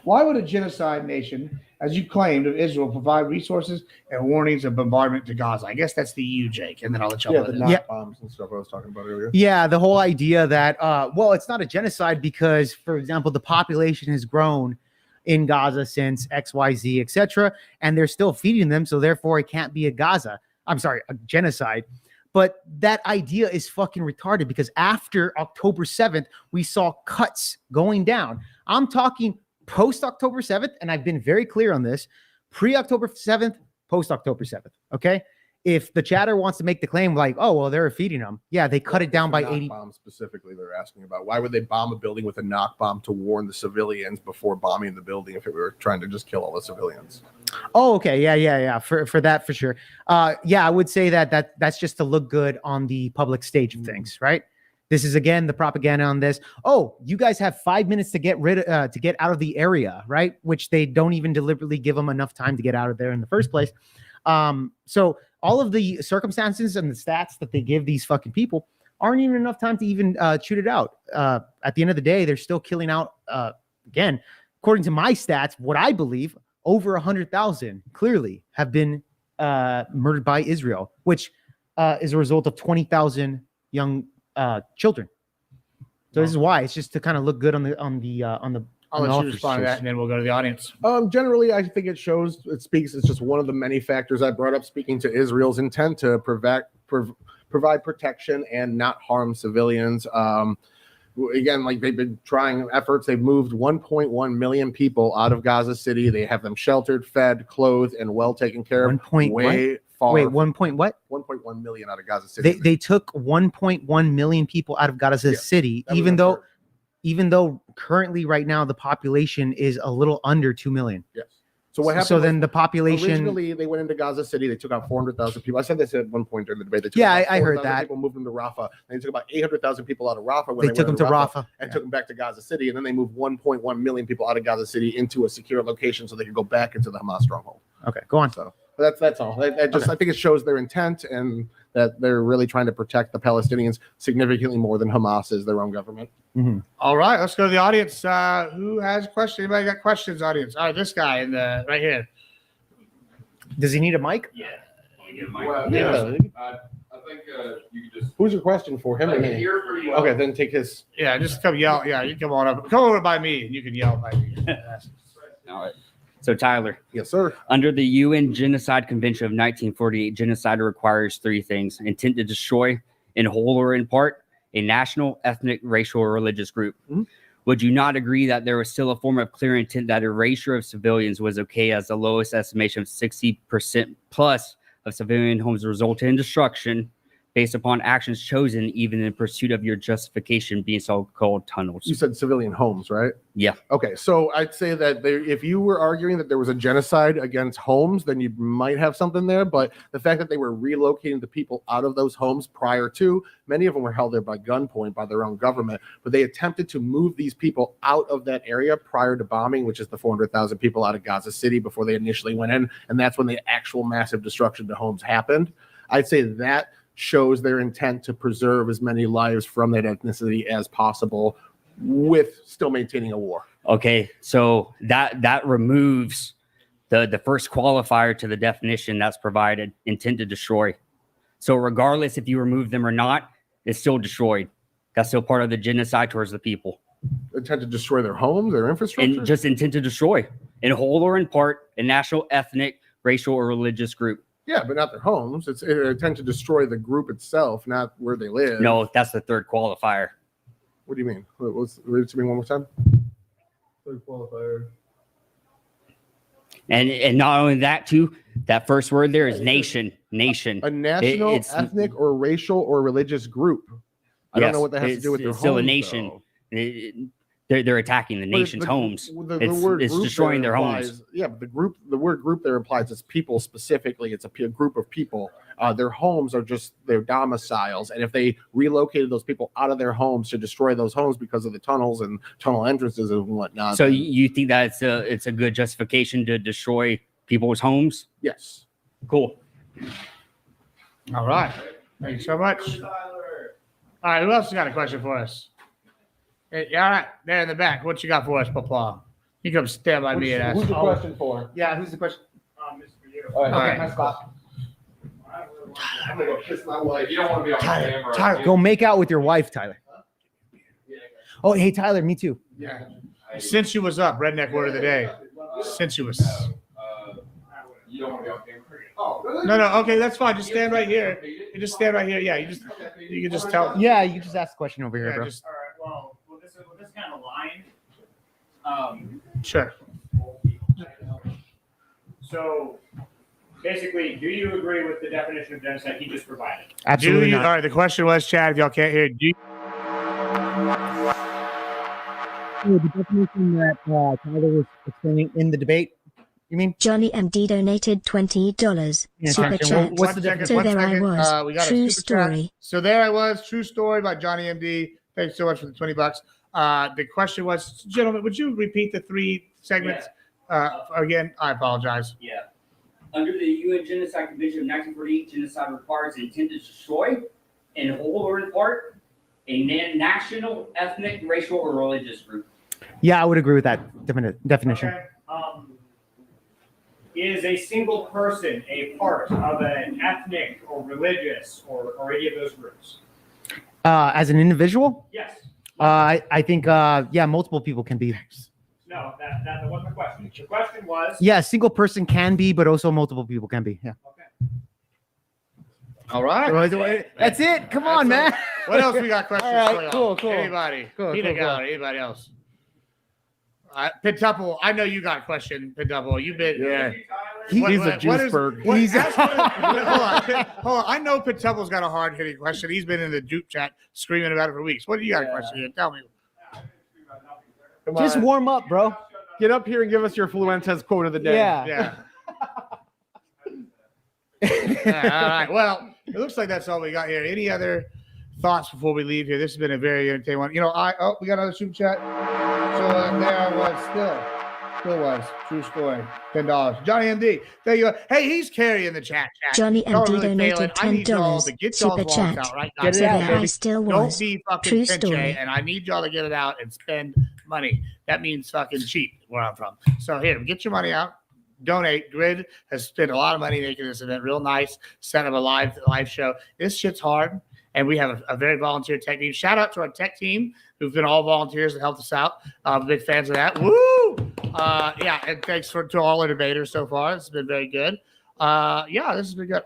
Why would a genocide nation, as you claimed, of Israel provide resources and warnings of bombardment to Gaza? I guess that's the you, Jake, and then I'll let y'all the knock bombs and stuff I was talking about earlier. Yeah, the whole idea that, it's not a genocide because, for example, the population has grown in Gaza since XYZ, etc., and they're still feeding them, so therefore it can't be a genocide. But that idea is fucking retarded because after October 7th, we saw cuts going down. I'm talking post-October 7th, and I've been very clear on this, pre-October 7th, post-October 7th, okay? If the chatter wants to make the claim like, they're feeding them. Yeah, they cut it down by 80. Bomb specifically, they're asking about. Why would they bomb a building with a knock bomb to warn the civilians before bombing the building if it were trying to just kill all the civilians? Oh, okay. Yeah. For that, for sure. I would say that's just to look good on the public stage of things, right? This is, again, the propaganda on this. Oh, you guys have 5 minutes to get out of the area, right? Which they don't even deliberately give them enough time to get out of there in the first place. So all of the circumstances and the stats that they give these fucking people aren't even enough time to even shoot it out. At the end of the day, they're still killing out, again, according to my stats, what I believe, over 100,000 clearly have been murdered by Israel, which is a result of 20,000 young children. So this is why it's just to kind of look good on the. I'll let you respond to that, and then we'll go to the audience. Generally, I think it speaks. It's just one of the many factors I brought up, speaking to Israel's intent to provide protection and not harm civilians. again, like they've been trying efforts. They've moved 1.1 million people out of Gaza City. They have them sheltered, fed, clothed, and well taken care of. 1 point what? 1.1 million out of Gaza City. They took 1.1 million people out of Gaza City, even though currently right now the population is a little under 2 million. Yes. So what happened? So then the population. Originally, they went into Gaza City. They took out 400,000 people. I said this at one point during the debate. They took I heard that. People moved them to Rafah. And they took about 800,000 people out of Rafah. When they took them to Rafah and took them back to Gaza City. And then they moved 1.1 million people out of Gaza City into a secure location so they could go back into the Hamas stronghold. Okay, go on. So that's all. I think it shows their intent and that they're really trying to protect the Palestinians significantly more than Hamas is their own government. Mm-hmm. All right, let's go to the audience. Who has questions? Anybody got questions, audience? All right, this guy in the right here. Does he need a mic? Yeah. Well, yeah. I think you could just. Who's your question for him? I can hear for you. Okay, then take his. Yeah, just come yell. Yeah, you come on up. Come over by me, and you can yell by me. All right. So, Tyler, Yes, sir. under the UN Genocide Convention of 1948, genocide requires three things: intent to destroy, in whole or in part, a national, ethnic, racial, or religious group. Mm-hmm. Would you not agree that there was still a form of clear intent that erasure of civilians was okay, as the lowest estimation of 60% plus of civilian homes resulted in destruction based upon actions chosen even in pursuit of your justification being so-called tunnels? You said civilian homes, right? Yeah. Okay, so I'd say that if you were arguing that there was a genocide against homes, then you might have something there. But the fact that they were relocating the people out of those homes prior to, many of them were held there by gunpoint by their own government, but they attempted to move these people out of that area prior to bombing, which is the 400,000 people out of Gaza City before they initially went in. And that's when the actual massive destruction to homes happened. I'd say that shows their intent to preserve as many lives from that ethnicity as possible with still maintaining a war. Okay, so that removes the first qualifier to the definition that's provided, intent to destroy. So regardless if you remove them or not, it's still destroyed. That's still part of the genocide towards the people. Intent to destroy their homes, their infrastructure? And just intent to destroy, in whole or in part, a national, ethnic, racial, or religious group. Yeah, but not their homes. It's an intent to destroy the group itself, not where they live. No, that's the third read What do you mean? Read it to me one more time. Third qualifier. And not only that, too, that first word there is nation. Nation. A national, It's ethnic, or racial or religious group. I don't know what that has to do with their it's still homes, a nation. though. They're attacking the nation's homes. The word It's group destroying there their implies, homes. Yeah, but the word group there implies it's people specifically. It's a group of people. Their homes are just their domiciles, and if they relocated those people out of their homes to destroy those homes because of the tunnels and tunnel entrances and whatnot. So you think that it's a good justification to destroy people's homes? Yes. Cool. All right. Thank you so much. All right, who else has got a question for us? Hey, all right, there in the back. What you got for us, Papa? You come stand by me and ask. Who's the question for? Yeah, who's the question? All right, Okay. my spot. I'm gonna go kiss my wife. You don't want to be on camera. Tyler, Go make out with your wife, Tyler. Oh, hey, Tyler, me too. Yeah. Since you was up, redneck word of the day. Since you was. You don't want to be on camera. Oh, No. Okay, that's fine. Just stand right here. You just stand right here. Yeah, you can just tell. Yeah, you can just ask the question over here, Yeah, bro. just All right. Well, with this kind of line. sure. So basically, do you agree with the definition of genocide he just provided? Absolutely All not. right. The question was, Chad, if y'all can't hear, do you, The definition that Tyler was explaining in the debate, you mean? Johnny MD donated $20. Yeah, Super Sean, chat. what's the One difference? So one there I second. was. We got a True super chat. story. So there I was. True story by Johnny MD. Thanks so much for the $20. The question was, gentlemen, would you repeat the three segments again? I apologize. Yeah. Under the UN Genocide Convention of 1948, genocide requires intent to destroy, in whole or in part, a national, ethnic, racial, or religious group. Yeah, I would agree with that definition. Okay. Is a single person a part of an ethnic or religious or any of those groups? As an individual, Yes. I think, yeah, multiple people can be. No, that wasn't the question. The question was. Yeah, a single person can be, but also multiple people can be. Yeah. Okay. All right. That's it. Come on, man. What else we got questions All right, for y'all? cool. Anybody? Cool, Peter cool. Gallery, anybody else? Pentuple, I know you got a question, Pentuple. You've been He's a juiceberg. Hold on. I know Pentuple's got a hard-hitting question. He's been in the Duke chat screaming about it for weeks. What do you got a question here? Tell me. Come Just on. warm up, bro. Get up here and give us your Fluentes quote of the day. Yeah. Yeah. All right. Well, it looks like that's all we got here. Any other thoughts before we leave here? This has been a very entertaining one. We got another super chat. So there was still was true story. $10. Johnny MD. There you go. Hey, he's carrying the chat. Johnny Y'all MD really failing. donated I need y'all to $10 get super y'all's wallets chat. out right now. Get it So out, there baby. I still Don't was. be fucking True pinche, story. and I need y'all to get it out and spend money. That means fucking cheap where I'm from. So here, get your money out. Donate. Grid has spent a lot of money making this event real nice. Set up a live show. This shit's hard, and we have a very volunteer tech team. Shout out to our tech team who've been all volunteers and helped us out. Big fans of that. Woo! Yeah, and thanks to all the debaters so far. It's been very good. Yeah, this has been good.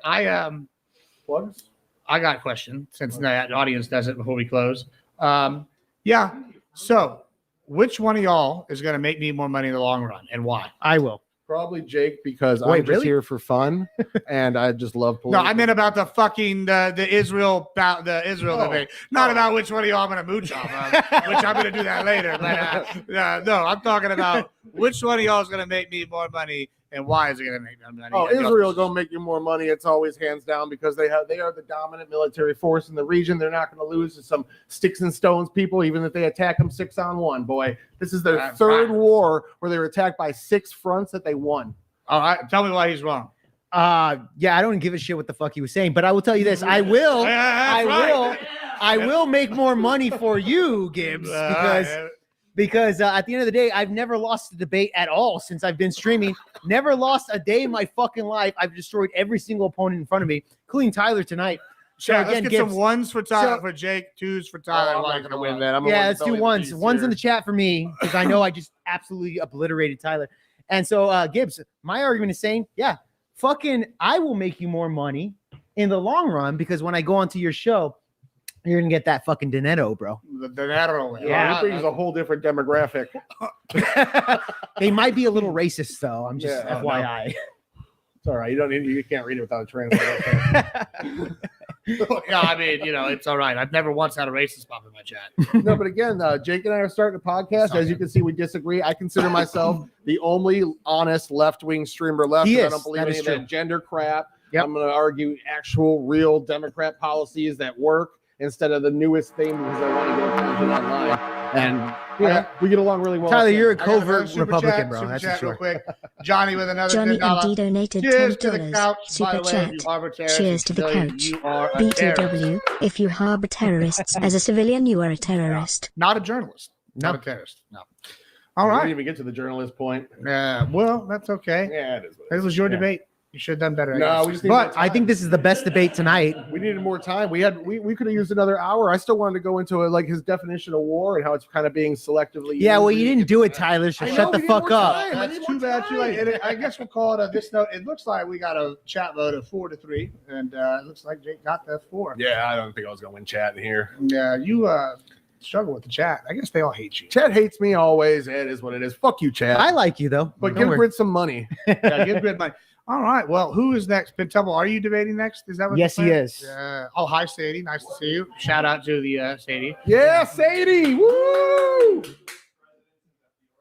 Plugs? I got a question since the audience does it before we close. Yeah. So, which one of y'all is going to make me more money in the long run, and why? I will. Probably Jake, because Wait, I'm just really? here for fun, and I just love No, I meant about the fucking the Israel debate, not about which one of y'all I'm going to mooch off of, which I'm going to do that later. But no, I'm talking about which one of y'all is going to make me more money, and why is it going to make me money? Oh, Israel gonna make you more money. It's always hands down because they are the dominant military force in the region. They're not going to lose to some sticks and stones people, even if they attack them 6-on-1. Boy, this is their That's third right. war where they were attacked by 6 fronts that they won. All right, tell me why he's wrong. Yeah, I don't give a shit what the fuck he was saying, but I will tell you this: I will make more money for you, Gibbs, because at the end of the day, I've never lost a debate at all since I've been streaming. Never lost a day in my fucking life. I've destroyed every single opponent in front of me, including Tyler tonight. So let's again, get Gibbs, some ones for Tyler, So- for Jake, twos for Tyler. I'm Why not you gonna win that. let's do ones. Ones in the chat for me because I know I just absolutely obliterated Tyler. And so, Gibbs, my argument is saying, yeah, fucking, I will make you more money in the long run because when I go onto your show, you're gonna get that fucking dinero, bro. The dinero. Yeah, it brings a whole different demographic. They might be a little racist though. I'm just Yeah, FYI. It's all right. You can't read it without a translator. Yeah, I mean, it's all right. I've never once had a racist pop in my chat. No, but again, Jake and I are starting a podcast. As you can see, we disagree. I consider myself the only honest left-wing streamer left. He I is. don't believe That any is of true. that gender crap. Yep. I'm going to argue actual, real Democrat policies that work instead of the newest thing because I want to get attention online. And we get along really well. Tyler, you're a I got another covert super Republican, chat, bro. super That's for chat sure. real quick. Johnny with another Johnny $10. MD donated Cheers to the $10 couch. By super the way, chat. if you harbor terrorists Cheers as to the civilians, couch. You are a terrorist. BTW, if you harbor terrorists as a civilian, you are a terrorist. Not a journalist. Not No. a terrorist. No. All We didn't right. even get to the journalist point. Well, that's okay. Yeah, it is. what It was your Yeah. debate. You should have done better. I No, guess. we just need But more time. I think this is the best debate tonight. We needed more time. We could have used another hour. I still wanted to go into like his definition of war and how it's kind of being selectively. Yeah, well, used. you didn't do it, Tyler. So I know, shut the we need fuck more up. time. I that's need too more bad. Too late. time. And I guess we'll call it this note. It looks like we got a chat vote of 4-3, and it looks like Jake got that 4. Yeah, I don't think I was going to win chat in here. Yeah, you struggle with the chat. I guess they all hate you. Chad hates me always. It is what it is. Fuck you, Chad. I like you though. but Don't give worry. Grid some money. Yeah, give good money. All right. Well, who is next? Pentuple, are you debating next? Is that what? Yes, the he plan? is. Oh, hi, Sadie. Nice to see you. Shout out to the Sadie. Yeah, Sadie. Woo!